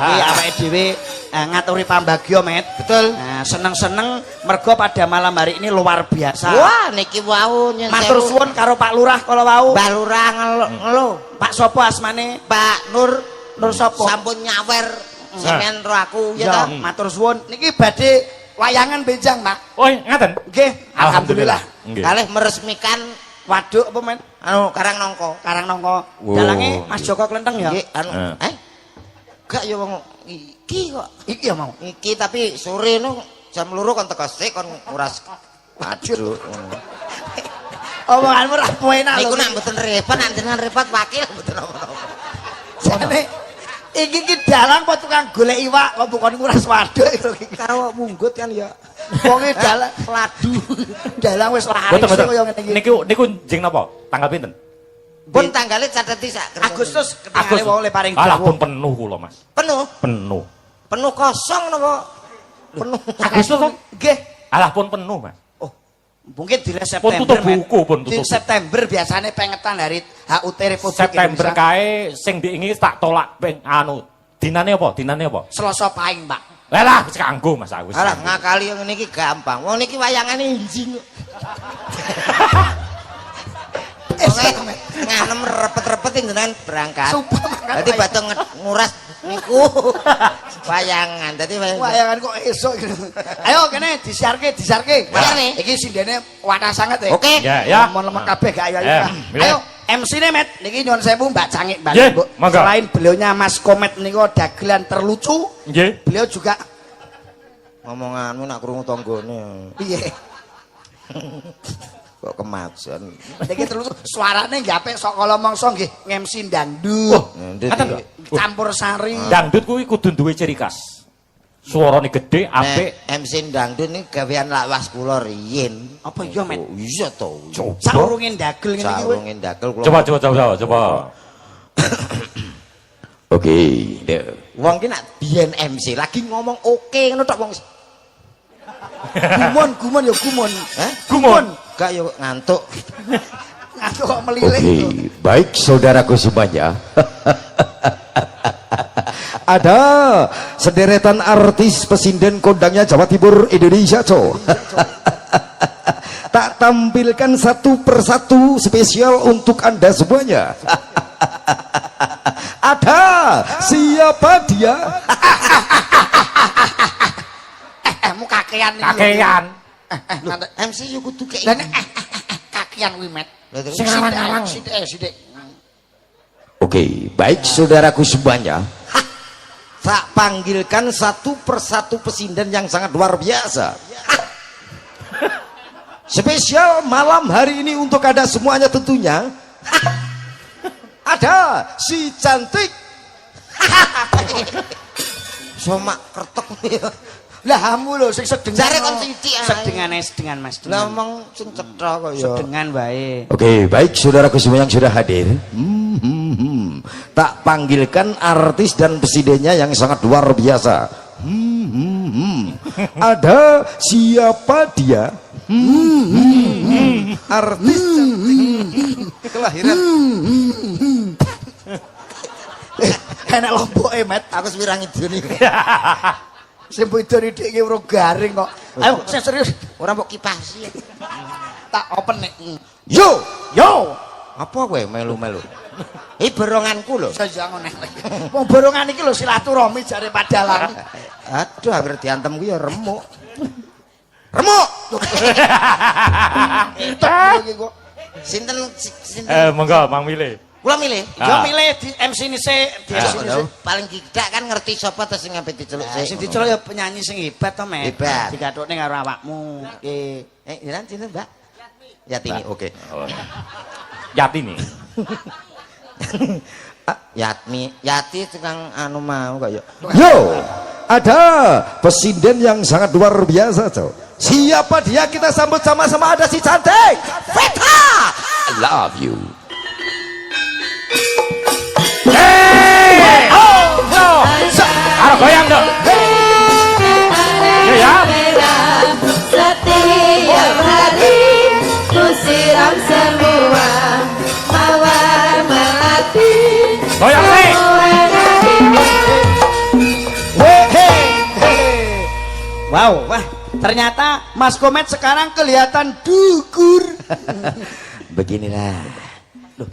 Iki awake dhewe ngaturi pambagyo, Met. betul. Nah, seneng-seneng mergo pada malam hari ini luar biasa. Wah, niki wau nyen Matur sewu. suwun karo Pak Lurah kala wau. Mbah Lurah ngelo. Pak sapa asmane? Pak Nur Nur sapa? sampun nyawer sampean ro aku ya ta. Matur suwun. Niki badhe wayangan benjang, Pak. Oh, ngaten. Nggih, alhamdulillah. Nggih. Kalih meresmikan Waduk apa, Men? anu Karang Nongko. Karang nongko. Wow. Dalange Mas Joko Klenteng ya. Nggih, anu gak ya wong iki kok. Iki ya mau. Iki tapi sore nu jam 2 kon teko sik kon nguras. Aduh. Omonganmu ra penak lho. Niku nak mboten repot, nak jenengan repot wakil mboten apa-apa. Jane iki ki dalang apa tukang golek iwak kok bukan nguras waduk iki. Karo munggut kan ya. Wonge dalang ladu. Dalang wis laris Betul. kaya ngene iki. Niku jeng napa? Tanggal pinten? Pun tanggalnya cateti sak kerja. Agustus Agus ketangane wong le paring Alah dawa. pun penuh kula, Mas. penuh. Penuh. Penuh kosong napa? Penuh. Agustus to? Nggih. Alah pun penuh, Mas. Oh, mungkin di September. Pun tutup Met. buku, pun Di tutup. September biasanya pengetan dari HUT Republik September Indonesia. kae sing diingi tak tolak ping anu. Dinane apa? Dinane apa? Selasa Pahing, Pak. Lah wis kanggo Mas aku. Alah ngakali ngene iki gampang. Wong niki wayangane injing. Nganem repet-repet jenengan berangkat. Sumpah, makan Dadi wayang. batu nguras niku wayangan. Dadi Wayangan kok esuk gitu. Ayo kene disiarke. Mana nih? Iki sindene wadah sangat ya. Oke. Ya, ya. Lemon kabeh gak ayo. Milih. Ayo MC-ne Met, niki nyuwun sewu Mbak Cangik Mbak Nggih, Limbo. monggo. Selain beliaunya Mas Komet niku dagelan terlucu, Nggih. beliau juga ngomonganmu nak krungu tanggane. piye? Kok kemajan. Niki terlucu suarane nggih apik sok kala mangsa nggih ngemsi dangdut. Ngaten lho. Campur sari. Dangdut kuwi kudu duwe ciri khas. Suarane gede, apik. MC dangdut ini gawean lawas kula riyin. Apa iya Met? Oh, iya to. Saurunge dagel ngene iki kowe. Sarungin dagel kula. Coba. Oke, wong ki nak biyen MC lagi ngomong oke ngono tok wong. Gumun ya gumun. Hah? Gumun. Gak yo ngantuk. Ngantuk kok melilih. Baik saudaraku semuanya. Ada sederetan artis pesinden kondangnya Jawa Timur Indonesia, co. Tak tampilkan satu persatu spesial untuk Anda semuanya. Ada siapa dia? Mu kakean iki. Kakean. MC yo kudu kek. Lah nek kakean kuwi Met. Sing awang-awang. Sithik. Oke, baik saudaraku semuanya. Tak panggilkan satu persatu pesinden yang sangat luar biasa. Spesial malam hari ini untuk Anda semuanya tentunya. Ada si cantik. Somak kertek. Lah hamu lho sing sedengan. Jare kon sithik ae. Sedengan Mas. Lah omong sing cetha kok ya. Sedengan wae. Oke, baik saudaraku semua yang sudah hadir. Tak panggilkan artis dan presidennya yang sangat luar biasa. Ada siapa dia? Artis cantik kelahiran. Enak lompoke Met. Aku sepirang idun iki. Sing beda dik iki ora garing kok. Ayo sing serius. Ora mbok kipasi. Tak open nek. Yo, Yo. Apa kowe melu-melu? Iki beronganku lho. Jangan ngene. Wong borongan iki lho silaturahmi jare padalang. Aduh, hampir diantem ku ya remuk. Remuk. Iki kok. Sinten sinten? Monggo Mang Milih. Kula milih. Yo Ah. milih di MC ni sik, di MC ni sik. Paling gigak kan ngerti sapa terus sing ngapain diceluk sik. Sing diceluk ya penyanyi sing hebat to, Met. Hebat. Digathukne karo awakmu. Nggih. Jiran sinten, Mbak? Yatini, oke. Yatini. Yati tukang anu mau kok ya. yo, ada presiden yang sangat luar biasa, cow. Siapa dia? Kita sambut sama-sama. Ada si cantik. Veta! I love you. Arep goyang dong. Ya. Setiap hari ku siram semua mawar melati. Goyang sih. Wow, wah. Ternyata Mas Komet sekarang kelihatan dukur. Beginilah.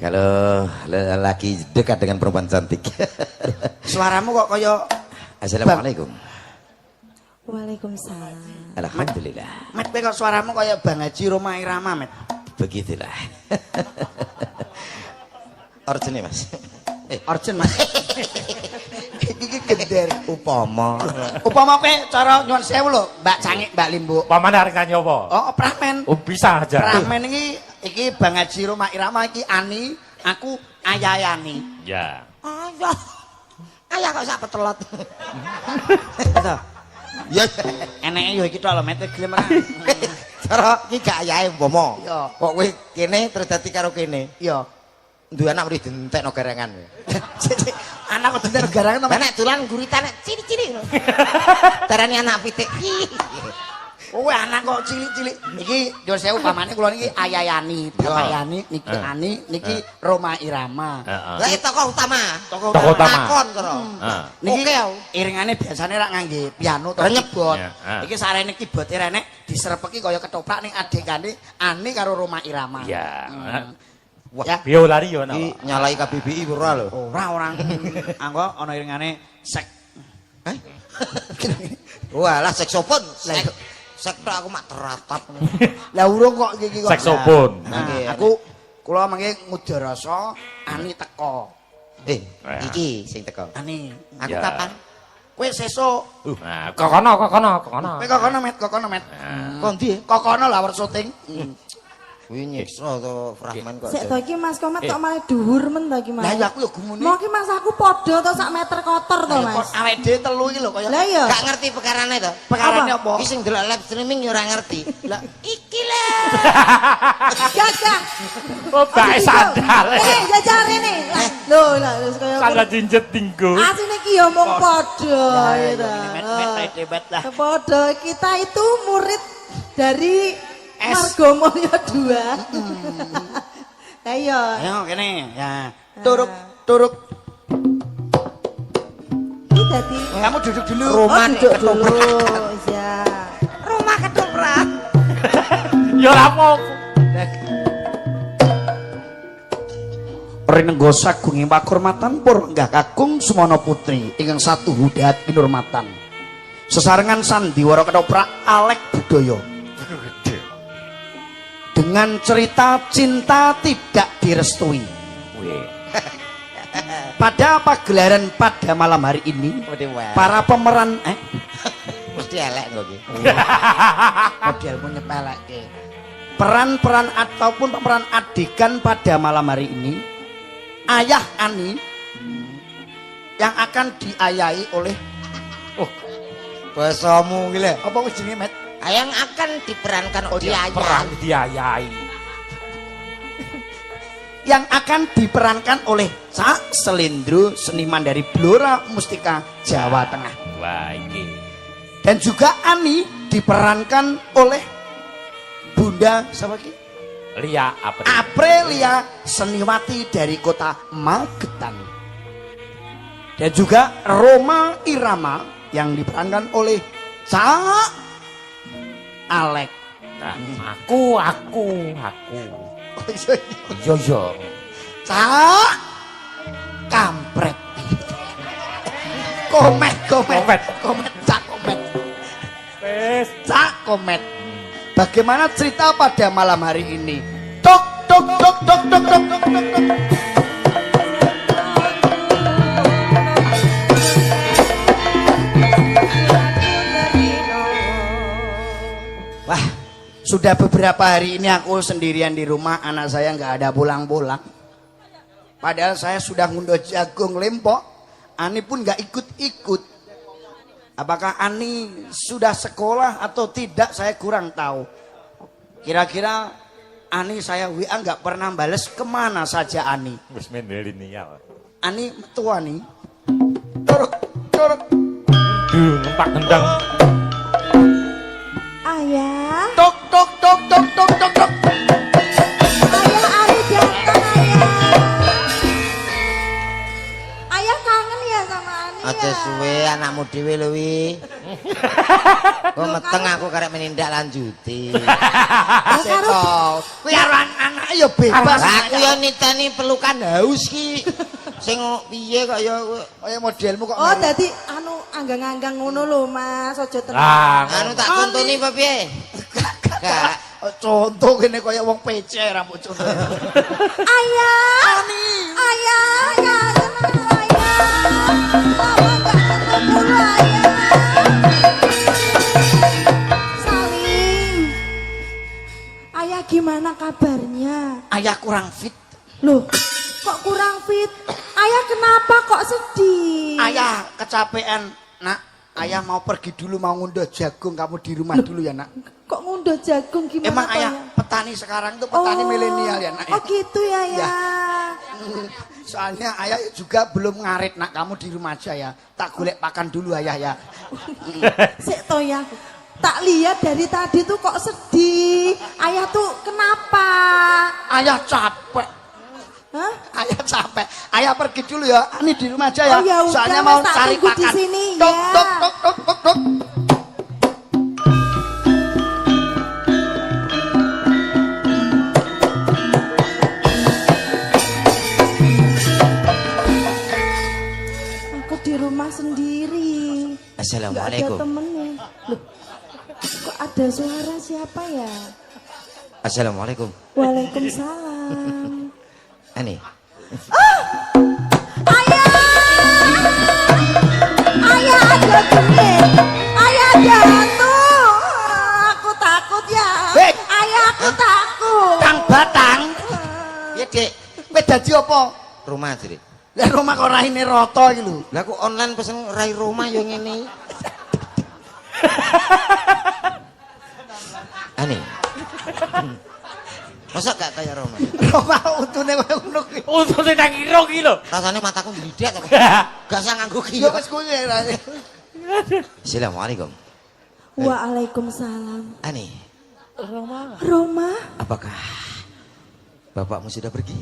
Kalau lelaki dekat dengan perempuan cantik. Suaramu kok kaya Assalamualaikum. Waalaikumsalam. Alhamdulillah. Met kok suaramu kaya Bang Haji Roma Irama, Met. Begitulah. Orjene, Mas. Orjen, Mas. Iki gender. Upama. Upama kowe cara nyuwun sewu lho, Mbak Cangik, Mbak Limbo. Paman arek nyanyi apa? Oh, pramen. Oh, bisa aja. Pramen iki Bang Haji Roma Irama iki Ani, aku Ayayani. Ya. Ayah. Ayah kok sak petelot. Gitu. Ya, Eneke yo iki tok lho, Met gelem kan. cara iki gak ayahe umpama. Iya. Kok kowe kene terus dadi karo kene. Iya. Duwe anak mrih dientekno gerengan. Anak kok dinten garang to. Nek dolan guritan ciri-ciri ngono. Darani anak pitik. Kowe anak kok cilik-cilik. Iki yo sewu pamane kula niki Ayayani, Ayani, niki Ani, niki Roma Irama. Lah iki tokoh utama. Tokoh utama. Takon karo. Niki Oke. iringane biasane rak ngangge piano to keyboard. Iki sarene keyboard renek diserepeki kaya ketoprak ning adekane Ani karo Roma Irama. Iya. Wah, Ya. Biolari yo ana. iki nyalai KBBI ora lho. Ora anggo ana iringane sek. Walah saksofon. Sek tok aku mak teratap. Lah urung kok iki kok. Saksofon. Nah, aku kula mangke ngudarasa Ani teko. Iki sing teko. Ani, Aku Ya. kapan? kowe sesuk. Nah, kok kono. Kowe kok kono met. Kok ndi? Kok kono lah war syuting. Kuwi nyiksa to fragmen kok. Sik to iki Mas Komet kok malah dhuwur men to iki Mas. Lah ya aku ya gumune. Mau ki Mas aku padha to sak meter kotor to Mas. Awake dhewe telu iki lho kaya. Lah iya. Gak ngerti pekarane to. Pekarane apa? Iki sing delok live streaming ya ora ngerti. Lah iki lho. Gagah. Oh, bae sandal. Jajar ini. Lho, wis kaya Sandal jinjet tinggo. asine ki ya mung padha Ya, ya. met debat lah. Padha kita itu murid dari S. Margomulyo 2. Ayo. Ayo kene ya. Turuk. Iki dadi Kamu duduk dulu. Rumah duduk dulu. Ya. rumah ketoprak. Ya ora apa-apa. Rinenggo sagung pakurmatan pur enggak kakung Sumono Putri ingkang satu hudat kinurmatan. Sesarengan sandiwara ketoprak Alek Budaya. Dengan cerita cinta tidak direstui. Pada pagelaran pada malam hari ini, para pemeran Mesti elek kok iki. modelmu nyepelekke. Peran-peran ataupun pemeran adegan pada malam hari ini, ayah Ani yang akan diayahi oleh Basamu iki lho. apa wis jenenge Met? Yang akan diperankan oleh Perang Ayah. diayai. Yang akan diperankan oleh Cak Selindro, seniman dari Blora Mustika Jawa Tengah. Wah, iki. Dan juga Ani diperankan oleh Bunda siapa ki? Lia April. Aprilia Seniwati dari kota Magetan. Dan juga Roma Irama yang diperankan oleh Cak Alek. Nah, aku. Yo yo. Cak kampret. Komet. Cak komet. Wes. Cak komet. Bagaimana cerita pada malam hari ini? Tok. Wah, sudah beberapa hari ini aku sendirian di rumah, anak saya nggak ada pulang-pulang. Padahal saya sudah ngunduh jagung lempok, Ani pun nggak ikut-ikut. Apakah Ani sudah sekolah atau tidak saya kurang tahu. Kira-kira Ani saya WA nggak pernah bales, kemana saja Ani? Wis milenial. Ani tua nih. Turuk. Numpak gendang. Ayah. Tok. Ayah Ari datang ayah. Ayah kangen ya sama Ani ya. Aja suwe anakmu dhewe lho wi. Kok meteng aku karek menindak lanjuti. Kuwi karo anak ya bebas. Aku ya niteni pelukan haus ki. Sing piye kok ya Kaya modelmu kok. Oh, dadi anu anggang-anggang ngono lho Mas, aja tenang. Lah, anu tak tuntuni apa piye? Gak. Contoh kene kaya wong PC rambut contoh. Ayah. Ani. Ayah, ya tenang ayah. Lama gak ketemu lu ayah. Salim. Ayah gimana kabarnya? Ayah kurang fit. Loh, kok kurang fit? Ayah kenapa kok sedih? Ayah kecapean, Nak. Ayah mau pergi dulu, mau ngunduh jagung, kamu di rumah dulu ya, Nak. Kok ngunduh jagung gimana? Emang toh, ayah ya? petani sekarang tuh petani milenial ya, Nak. Oh gitu ya. Ya. Soalnya ayah juga belum ngarit nak kamu di rumah aja ya. Tak golek pakan dulu ayah ya. Sik to ya. Tak lihat dari tadi tuh kok sedih. Ayah tuh kenapa? Ayah capek. Hah? Ayah capek. Ayah pergi dulu ya. Ani di rumah aja ya. Oh, ya udah, Soalnya Mas, mau tak cari tunggu pakan. di sini, Tok, ya. tok, tok, tok, tok, tok. Aku di rumah sendiri. Assalamualaikum. Gak ada temennya. Loh, kok ada suara siapa ya? Assalamualaikum. Waalaikumsalam. Ani. Ayah! Ayah ada genit. Ayah ada hantu. Aku takut ya. Hei! Ayah aku takut. Kang Batang. Ya, Dek. Kowe dadi apa? Rumah jadi. Lah rumah kok raine rata iki lho. Lah aku online pesen rai rumah yo ngene. Ani. Masa gak kayak Roma? Rumah utune koyo ngono kuwi. Untune nang ira ki lho. Rasanya mataku ndidek to. Gak usah nganggo ki. Ya wis kuwi ya. Assalamualaikum. Waalaikumsalam. Ani, Roma? apakah bapakmu sudah pergi?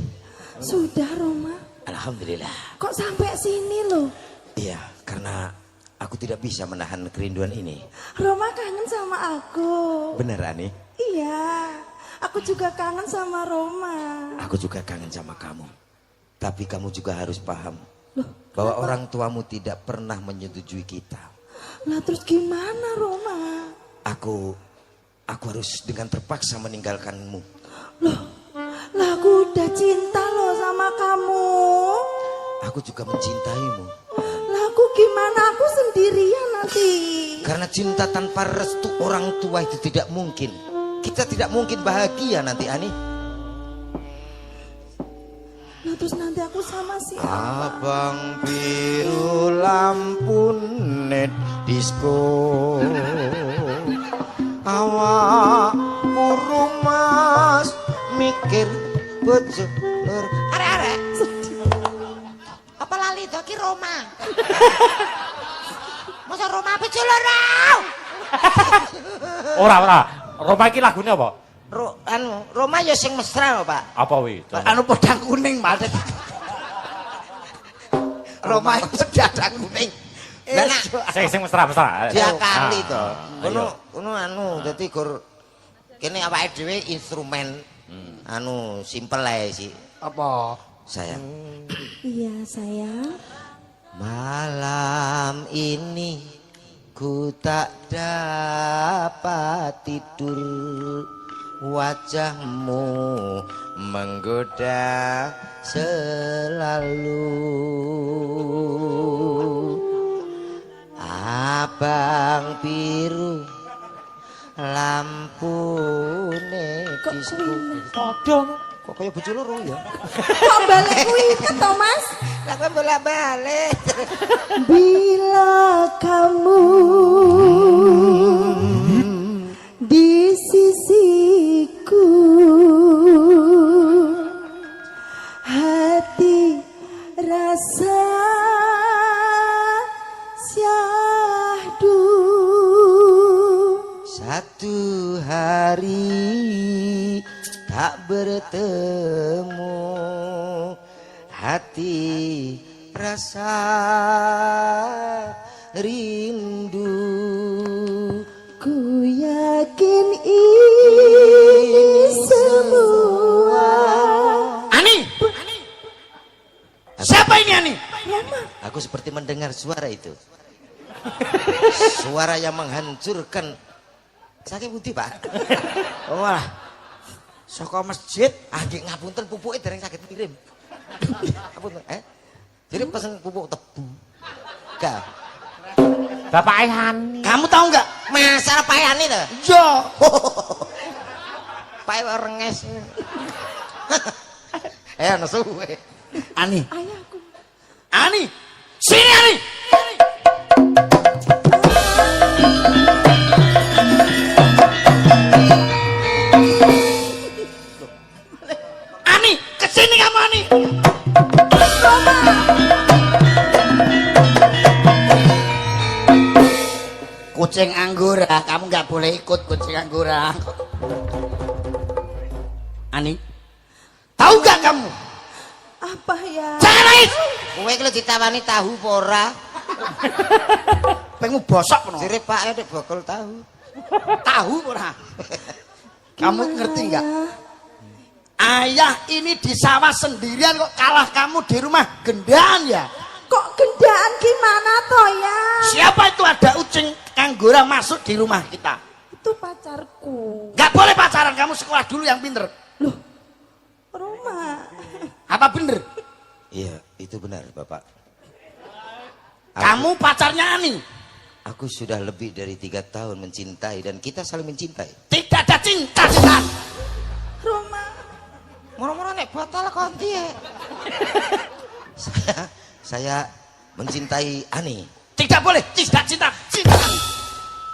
Sudah Roma. Alhamdulillah. Kok sampai sini loh? Iya, karena aku tidak bisa menahan kerinduan ini. Roma kangen sama aku. Bener, Ani? Iya, aku juga kangen sama Roma. Aku juga kangen sama kamu. Tapi kamu juga harus paham bahwa orang tuamu tidak pernah menyetujui kita. Lah terus gimana Roma? Aku harus dengan terpaksa meninggalkanmu. Lah aku udah cinta loh sama kamu. Aku juga mencintaimu. Lah aku gimana? Aku sendirian nanti. Karena cinta tanpa restu orang tua itu tidak mungkin. Kita tidak mungkin bahagia nanti, Ani. Lah terus nanti aku sama siapa? Abang biru lampu net disco, awak burung mas mikir bojo lur. Arek-arek. Apa lali to ki Roma? Masa Roma bojo lur? Ora. Roma iki lagune apa? Roma ya sing mesra, Pak. Apa wi? Anu pedang kuning Mas. Roma itu pedang kuning. Lah nak Sing mesra. dia kali to. Ayo. Ngono anu dadi gur kene awake dhewe instrumen anu simpel ae sih. Apa? Sayang. Iya sayang. Malam ini ku tak dapat tidur, wajahmu menggoda selalu. Abang biru lampune disco. Padha. Kok kaya bojo loro ya? Kok balik kuwi kan Thomas? Lah kowe bolak-balik. Bila kamu di sisiku, hati rasa syahdu. Satu hari tak bertemu, hati rasa rindu. Ku yakin ini semua. Ani. Siapa ini Ani? Roma. Aku seperti mendengar suara itu. Suara yang menghancurkan. Sakit putih, Pak. Wah. Saka masjid. Nggih ngapunten pupuke dereng saged kirim. Ngapunten, Jadi pesen pupuk tebu. Gak. Bapak Ayhan. Kamu tahu nggak? Masalah payane to. Yo. Pae renges. Ana suwe. Ani. Ayahku. Ani. Sini Ani. Ani, kesini kamu Ani. kucing Anggora, kamu nggak boleh ikut kucing Anggora. Ani, tahu nggak kamu? Apa ya? Jangan nangis. Kowe iki lho ditawani tahu apa ora? Pengen bosok peno. Sirip pake nek bokol tahu. Tahu ora? Kamu ngerti nggak? Ayah ini di sawah sendirian kok kalah kamu di rumah gendaan ya? Kok gendaan gimana toh ya? Siapa itu ada kucing Anggora masuk di rumah kita? Itu pacarku. Nggak boleh pacaran, kamu sekolah dulu yang pinter. Loh, Roma. Apa bener? Iya, itu benar, Bapak. Kamu pacarnya Ani? Aku sudah lebih dari 3 tahun mencintai dan kita saling mencintai. Tidak ada cinta-cintaan. Roma. Moro-moro nek batal konti ya. Saya mencintai Ani. Tidak boleh, tidak cinta, cinta.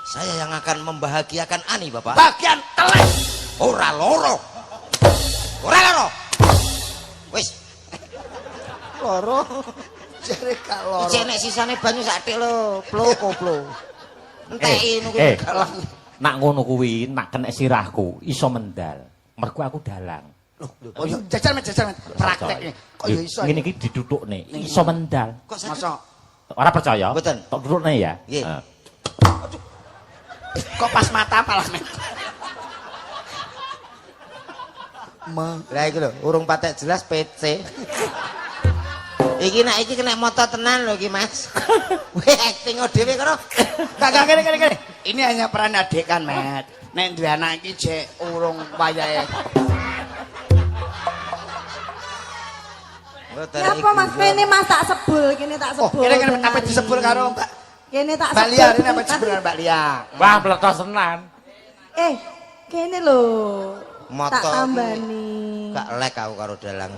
Saya yang akan membahagiakan Ani, Bapak. Bagian telek. Ora loro. Ora loro. Wis. Loro. Jare gak loro. Iki nek sisane banyu sak thik lho, plo koplo. Enteki ngono kuwi. Nak ngono kuwi, nak kena sirahku iso mendal. Mergo aku dalang. Oh iya, jajar men. Prakteknya. Kok ya iso? Ngene iki didudukne, iso mendal. Kok Masa Ora percaya? Mboten. Tok dudukne ya. Nggih. kok pas mata malah men. Lah iki lho, urung patek jelas PC. Iki nak iki kena moto tenan lho iki, Mas. Weh, acting dhewe karo. Gak gini. Ini hanya peran adegan, Met. Nek duwe anak iki jek urung wayahe. Nyapa Mas kene Mas tak sebul, kene tak Oh, sebul. kene apa disebul karo Mbak? Kene tak Mbak sebul. Lia, ini apa disebul karo Mbak Lia? Wah, meletos tenan. Kene lho. Moto Tak iki tambani. gak lek aku karo dalang.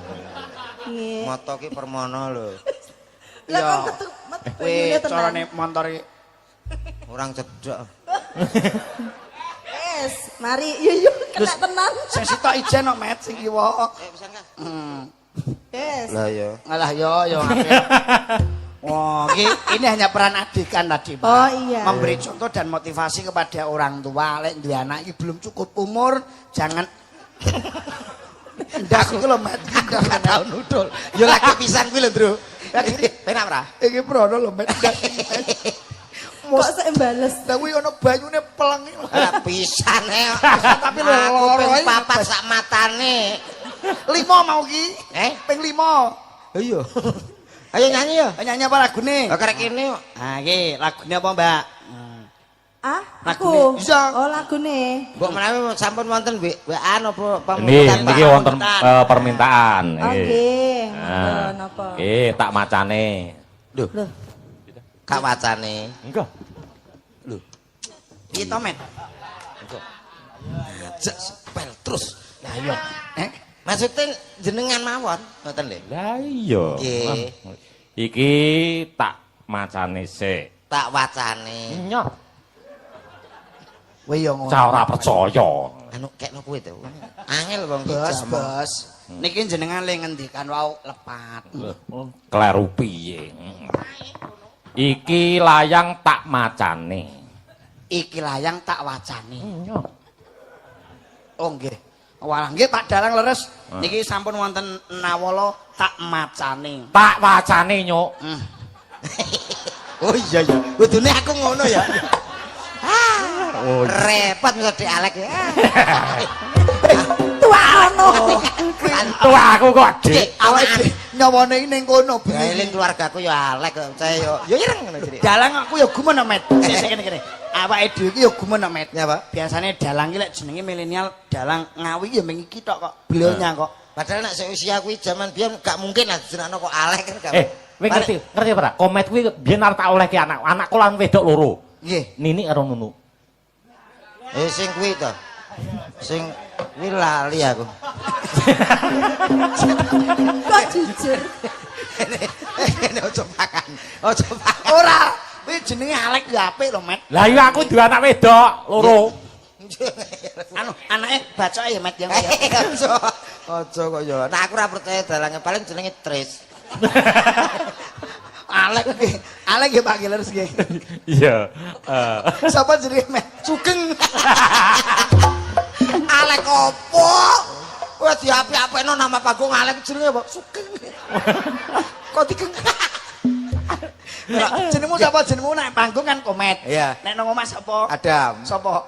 Nggih. Moto ki permono lho. Lah Iya. kok ketuk metu Wih, tenan. carane motor iki. Orang cedok. Wes, mari yuk kena tenan. Sing sitok ijen kok, Met, sing kiwa. Pesan kan? Wes. Lah ya. Alah yo. Oh, ini hanya peran adegan tadi, Pak. Oh, iya. Memberi contoh dan motivasi kepada orang tua, lek duwe anak iki belum cukup umur, jangan ndak iku lho, Met. Gak tau nudul. Ya lagi pisan kuwi lho, Bro. Penak ora? Iki prono lho, Met. Kok sik bales. Lah kuwi ana banyune peleng iki. Ora pisan Tapi lho, loro iki. papat sak matane. 5 mau ki. Ping 5. Iya. Ayo nyanyi ya. Nyanyi apa lagune? Lah karek kene kok. Ah, iki lagune apa, Mbak? Ah, Lagune. aku. Bisa. Oh, lagune. Mbok menawi sampun wonten WA napa Ini pamungkas, Pak? niki wonten permintaan. Oh, nggih. Nah, Napa? nggih tak macane. Lho, Loh. kak wacane. Enggak. Piye to, Met? Ngajak sepel terus. Lah iya. Maksudnya jenengan mawon, ngoten lho. Lah iya. Nggih. Iki tak macane sik. Tak wacane. Nyok. Wih yo ngono. Cah ora percaya. Anu kekno kuwi to. Angel wong iki Bos, jamu. bos. Niki jenengan le ngendikan wau lepat. Kleru piye? Iki layang tak macane. Iki layang tak wacane. Nyok. Oh nggih. Walah nggih Pak Dalang leres. Niki sampun wonten nawala tak macane. Tak wacane, Nyuk. Oh iya ya. Kudune aku ngono ya. Oh, Repot mesti dialek ya. Tuano. tuh aku kok, Dik. Awake nyawane iki ning kono Eling keluargaku ya alek kok saya yo ireng ngono jadi. Dalang aku ya gumen Met. Sik kene. Awake dhewe iki ya gumen Met. Ya, Pak. Biasane dalang iki lek jenenge milenial dalang ngawi ya mung iki tok kok. Belionya kok. Padahal nek seusia kuwi zaman biyen gak mungkin lah jenakno kok alek kan gak. Kowe ngerti ora? Komet kuwi biyen arep tak olehke anakku lan wedok loro. Nggih. Nini karo Nunu. Sing kuwi to. Sing kuwi lali aku. Kok jujur. Ini ojo makan. Ojo makan. Ora, kuwi jenenge Alek ya apik lho, Met. Lah iya aku duwe anak wedok loro. Anu, anake bacoke ya, Met ya. Ojo kok ya. Nah aku ora percaya dalange paling jenenge Tris. Alek iki, Ale nggih Pak Gilers nggih. Iya. Sapa jenenge Met? Sugeng. Alek opo? Wes diapi-apikno nama panggung Alek jenenge apa? Sugeng. Kok digeng? Jenengmu sapa? Jenengmu nek panggung kan Komet. Iya. Nek nang omah sapa? Adam. Sapa?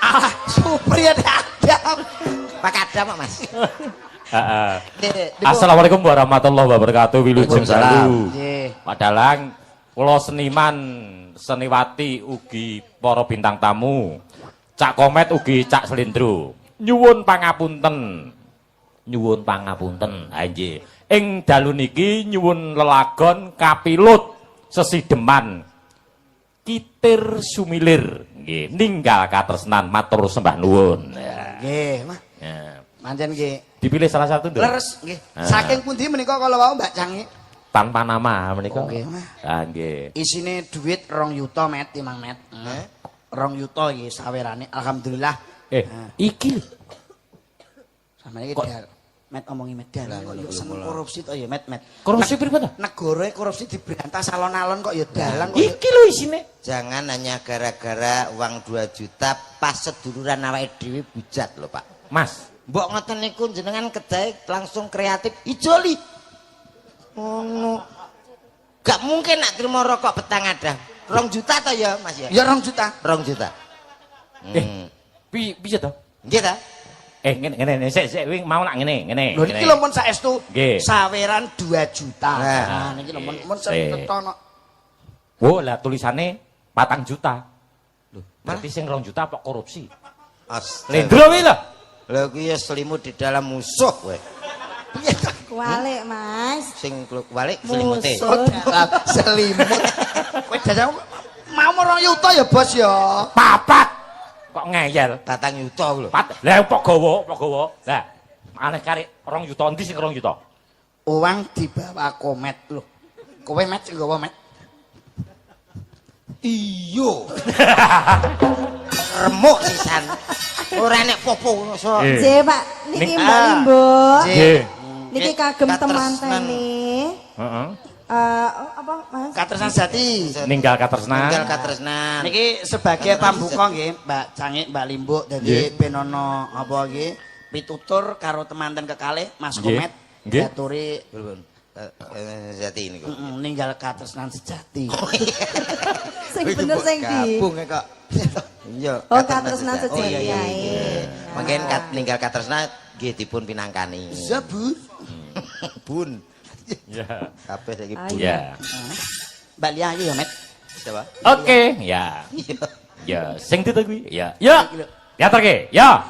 Ah, Supri ada Adam. Pak Adam kok, Mas. Heeh. Nggih. Assalamualaikum warahmatullahi wabarakatuh. Wilujeng dalu. Nggih. Padalang kula seniman, seniwati ugi para bintang tamu. Cak Komet ugi Cak Slendro. Nyuwun pangapunten. Nyuwun pangapunten. Ha nggih. Ing dalu niki nyuwun lelagon kapilut sesideman. Kitir sumilir. Nggih, ninggal katresnan matur sembah nuwun. Nggih, Mas. Ya. Pancen nggih. Dipilih salah satu nduk. Leres nggih. Saking pundi menika kala wau Mbak Cangi? Tanpa nama menika. Oke, Ah nggih. Isine duit 2 yuta Met, Timang Met. 2 yuta nggih sawerane. Alhamdulillah. Iki Samane iki dal. Met omongi medan kok yo seneng korupsi to ya Met. korupsi pripun ta? Negara korupsi diberantas alon-alon kok ya dalan kok. Iki lho isine. Jangan hanya gara-gara uang 2 juta pas seduluran awake dhewe bujat lho, Pak. Mas, Mbok ngoten niku jenengan kedai langsung kreatif ijoli. Ngono. Gak mungkin nak terima rokok petang ada. 2 juta to ya, Mas ya? Ya 2 juta. 2 juta. piye to? Nggih ta? Ngene sik wing mau nak ngene. Lho niki lho mun saestu Nggih. saweran 2 juta. Nah. Nah, niki lho mun Sik. setono. Oh, lah tulisane 4 juta. Lho, berarti sing 2 juta apa korupsi? Lendro kuwi lho. Lha kuwi ya selimut di dalam musuh kowe. Piye ta? Kualik, Mas. Sing balik selimute. Musuh. Selimut. Kowe dadak mau 2 yuta ya, Bos ya. Papat. Kok ngeyel? 4 yuta lho. Lah apa gawa? Lah, aneh kari 2 juta endi sing 2 juta? Uang dibawa Komet lho. Kowe Met sing gawa Met. Iyo. Remuk sisan. Ora nek popo ngono so. Nggih, Pak. Niki Ning- Mbak Limbo. Nggih. Niki kagem Katresnan. temantene. Heeh. Apa, Mas? Katresnan Jati. Ninggal katresnan. Tinggal katresnan. Niki sebagai pambuka nggih, Mbak Cangi, Mbak Limbo dadi Nggih. ben ana apa nggih pitutur karo temanten kekalih Mas Nggih. Komet. Nggih. Aturi Jati niku. ninggal katresnan sejati. Sing bener sing di. Gabung kok. Iya. Oh, katresnan sejati. Oh, iya. Iya. Mungkin ninggal katresnan nggih dipun pinangkani. Zabur. Bun. Ya. Kabeh saiki Ah, bun. Ya. Mbak Lia ya, Met. Siapa? Oke, ya. Iya. Ya, sing itu kuwi. Ya. Ya. Diaturke. Ya.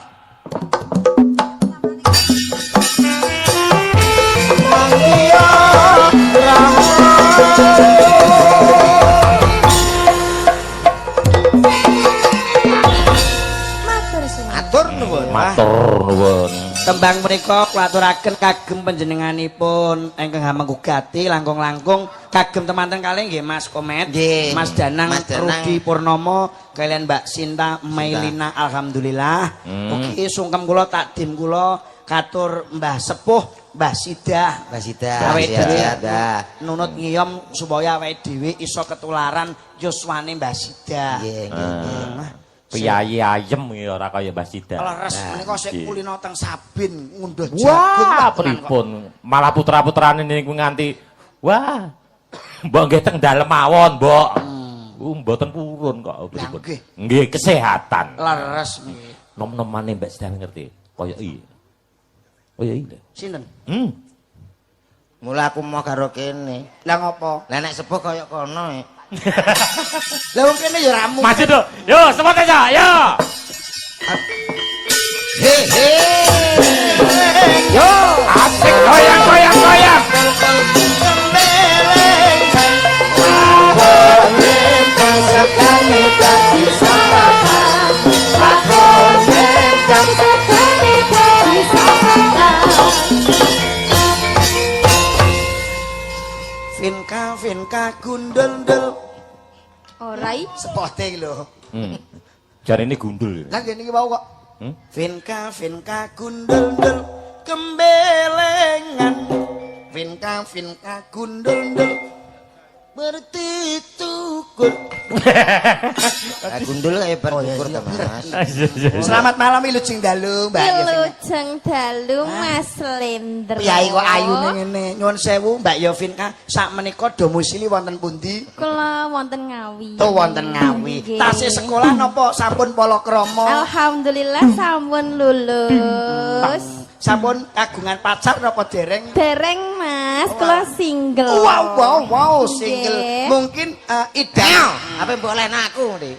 Matur suwun. Matur nuwun. Matur nuwun. Tembang menika kulaturaken kagem panjenenganipun ingkang hamanggugati langkung-langkung kagem temanten kalih nggih Mas Komet, Nggih. Mas Danang, Mas Danang. Rudi Purnomo, kalian Mbak Sinta Mailina alhamdulillah. Ugi sungkem kula takdim kula katur Mbah Sepuh, Mbah Sidah. Mbah Sidah, Awake siap, dhewe siap, dah. nunut ngiyom supaya awake dhewe iso ketularan yuswane Mbah Sidah. Nggih, nggih. Piyayi ayem ya ora kaya Mbah Sida. Leres menika sik nggih. kulino teng Sabin ngunduh jagung Wah, Pak, tenan kok. pripun? Malah putra-putrane niku nganti wah. Mbok nggih teng dalem mawon, Mbok. Mboten purun kok pripun. nggih. Nggih, kesehatan. Leres nggih. Nom-nomane Mbak Sida ngerti. Kaya iki. Kaya iki. Sinten? Mula aku mau karo kene. Lah ngopo? Lah nek sepuh kaya kono. Lah wong kene ya ramu. Maju dong. Yo, semut aja. Yo. He he. Yo, asik goyang. Finka gundul-dul. Orai. Sepote iki lho. Jare ini gundul. Lah ngene iki wau kok. Hmm? Finka gundul-dul gembelengan. Finka gundul-dul. bertukur. Gundul kayak bertukur ta, Mas. Selamat malam Wilujeng Dalu, Mbak. Wilujeng Dalu Mas Slendro. Piyai kok ayune ngene. Nyuwun sewu Mbak Yovinka, sakmenika domisili wonten pundi? Kula wonten Ngawi. Oh wonten Ngawi. Nggih. Tasih sekolah napa sampun palakrama? Alhamdulillah sampun lulus. Sampun kagungan pacar napa dereng? Dereng Mas, kula single. Wow, single. Nggih. Mungkin Ayo, idam. apa mbok olehna aku, Dik?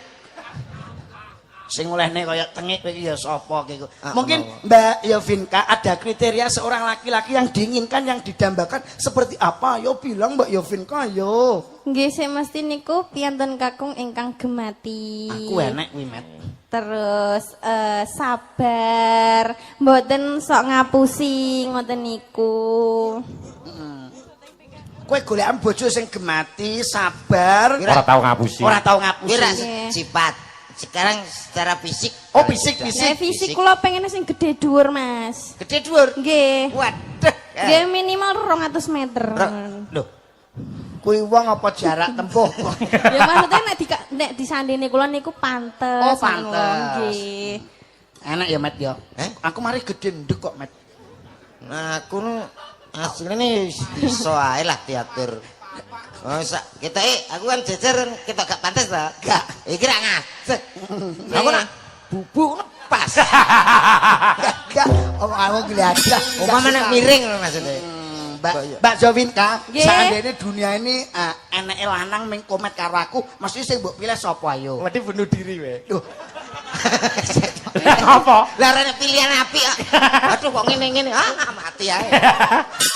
Sing olehne kaya tengik kowe iki ya sapa iki? Ah, Mungkin Allah. Mbak Yovinka ada kriteria seorang laki-laki yang diinginkan, yang didambakan seperti apa? Yo bilang Mbak Yovinka yo. Nggih sing mesti niku piyantun kakung ingkang gemati. Aku enek kuwi, Met. Terus sabar, mboten sok ngapusi ngoten niku. Kowe golekan bojo sing gemati, sabar, Ora tau ngapusi. ora tau ngapusi. Kira Nggih. sifat. Sekarang secara fisik. Oh, fisik, Nek fisik. fisik kula pengen sing gede dhuwur, Mas. Gede dhuwur. Nggih. Waduh. Nggih minimal 200 meter. Loh. Kuwi wong apa jarak tempuh? Ya maksudnya nek disandene kula niku pantes. Oh, pantes. Nggih. Enak ya, Met ya. Eh? Aku mari gede ndek kok, Met. Nah, aku nu asline iso ae lah diatur. Oh, kita aku kan jejer kita gak pantas ta? Gak. Iki ra ngajek. Aku nak bubu pas. Gak, omong geladah. Umpama nek miring lho maksudnya. Mbak Jowinka, Nggih. seandainya dunia ini eneke lanang ming komet karo aku, mesti sing mbok pilih sapa ayo? Mati bunuh diri we. Duh. Apa? Lah rene pilihan apik kok. Aduh kok ngene-ngene. Mati ae.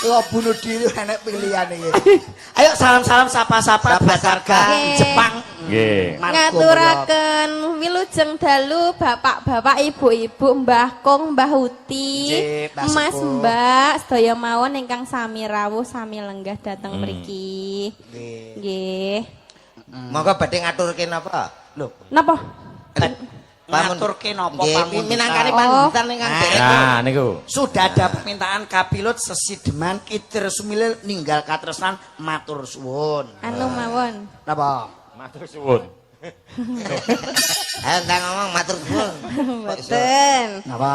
Lo bunuh diri enek pilihan iki. Ayo salam-salam sapa-sapa Batarga Nggih. Jepang. Nggih. Ngaturaken wilujeng dalu bapak-bapak, ibu-ibu, Mbah Kong, Mbah Uti, Nggih, Mbah Mas Sepuh. Mbak, sedaya mawon ingkang sami rawuh sami lenggah dhateng mriki. Nggih. Monggo badhe ngaturke napa? Loh, Napa? ngaturke napa Nggih, pamundutan? minangkane panutan ingkang derek. Nah, niku. Sudah ada permintaan kapilut sesideman kitir sumilil ninggal katresnan matur suwun. Anu mawon. Napa? Matur suwun. Ayo ndang ngomong matur suwun. Mboten. Napa?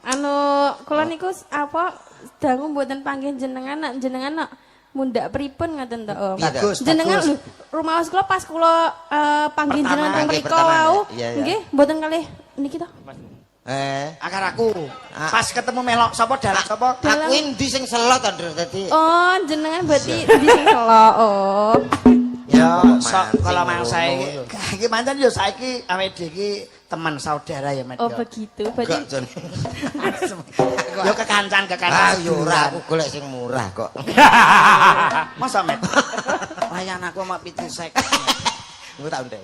Anu kula niku apa dangu mboten panggih jenengan nak jenengan nak mundak pripun ngoten to Om. Bagus, Jenengan bagus. lho rumaos kula pas kula panggih Pertama, jenengan teng nggih, mriku pertama, wau. iya, iya. Nggih, mboten kalih niki to. Akar aku. Ah. Pas ketemu melok sapa dalak sapa? Aku endi sing selo to, Ndro? Dadi Oh, jenengan berarti di sing selo. Oh. Ya, Ya, sok kalau mancing mang ngono. saya iki pancen yo saiki awake dhewe iki teman saudara ya, Met. Oh, yo. begitu. gak Berarti jon. Yo kekancan Ah, yo ora aku golek sing murah kok. Masa, Met? Layan aku sama pitu sek. Aku tak ndek.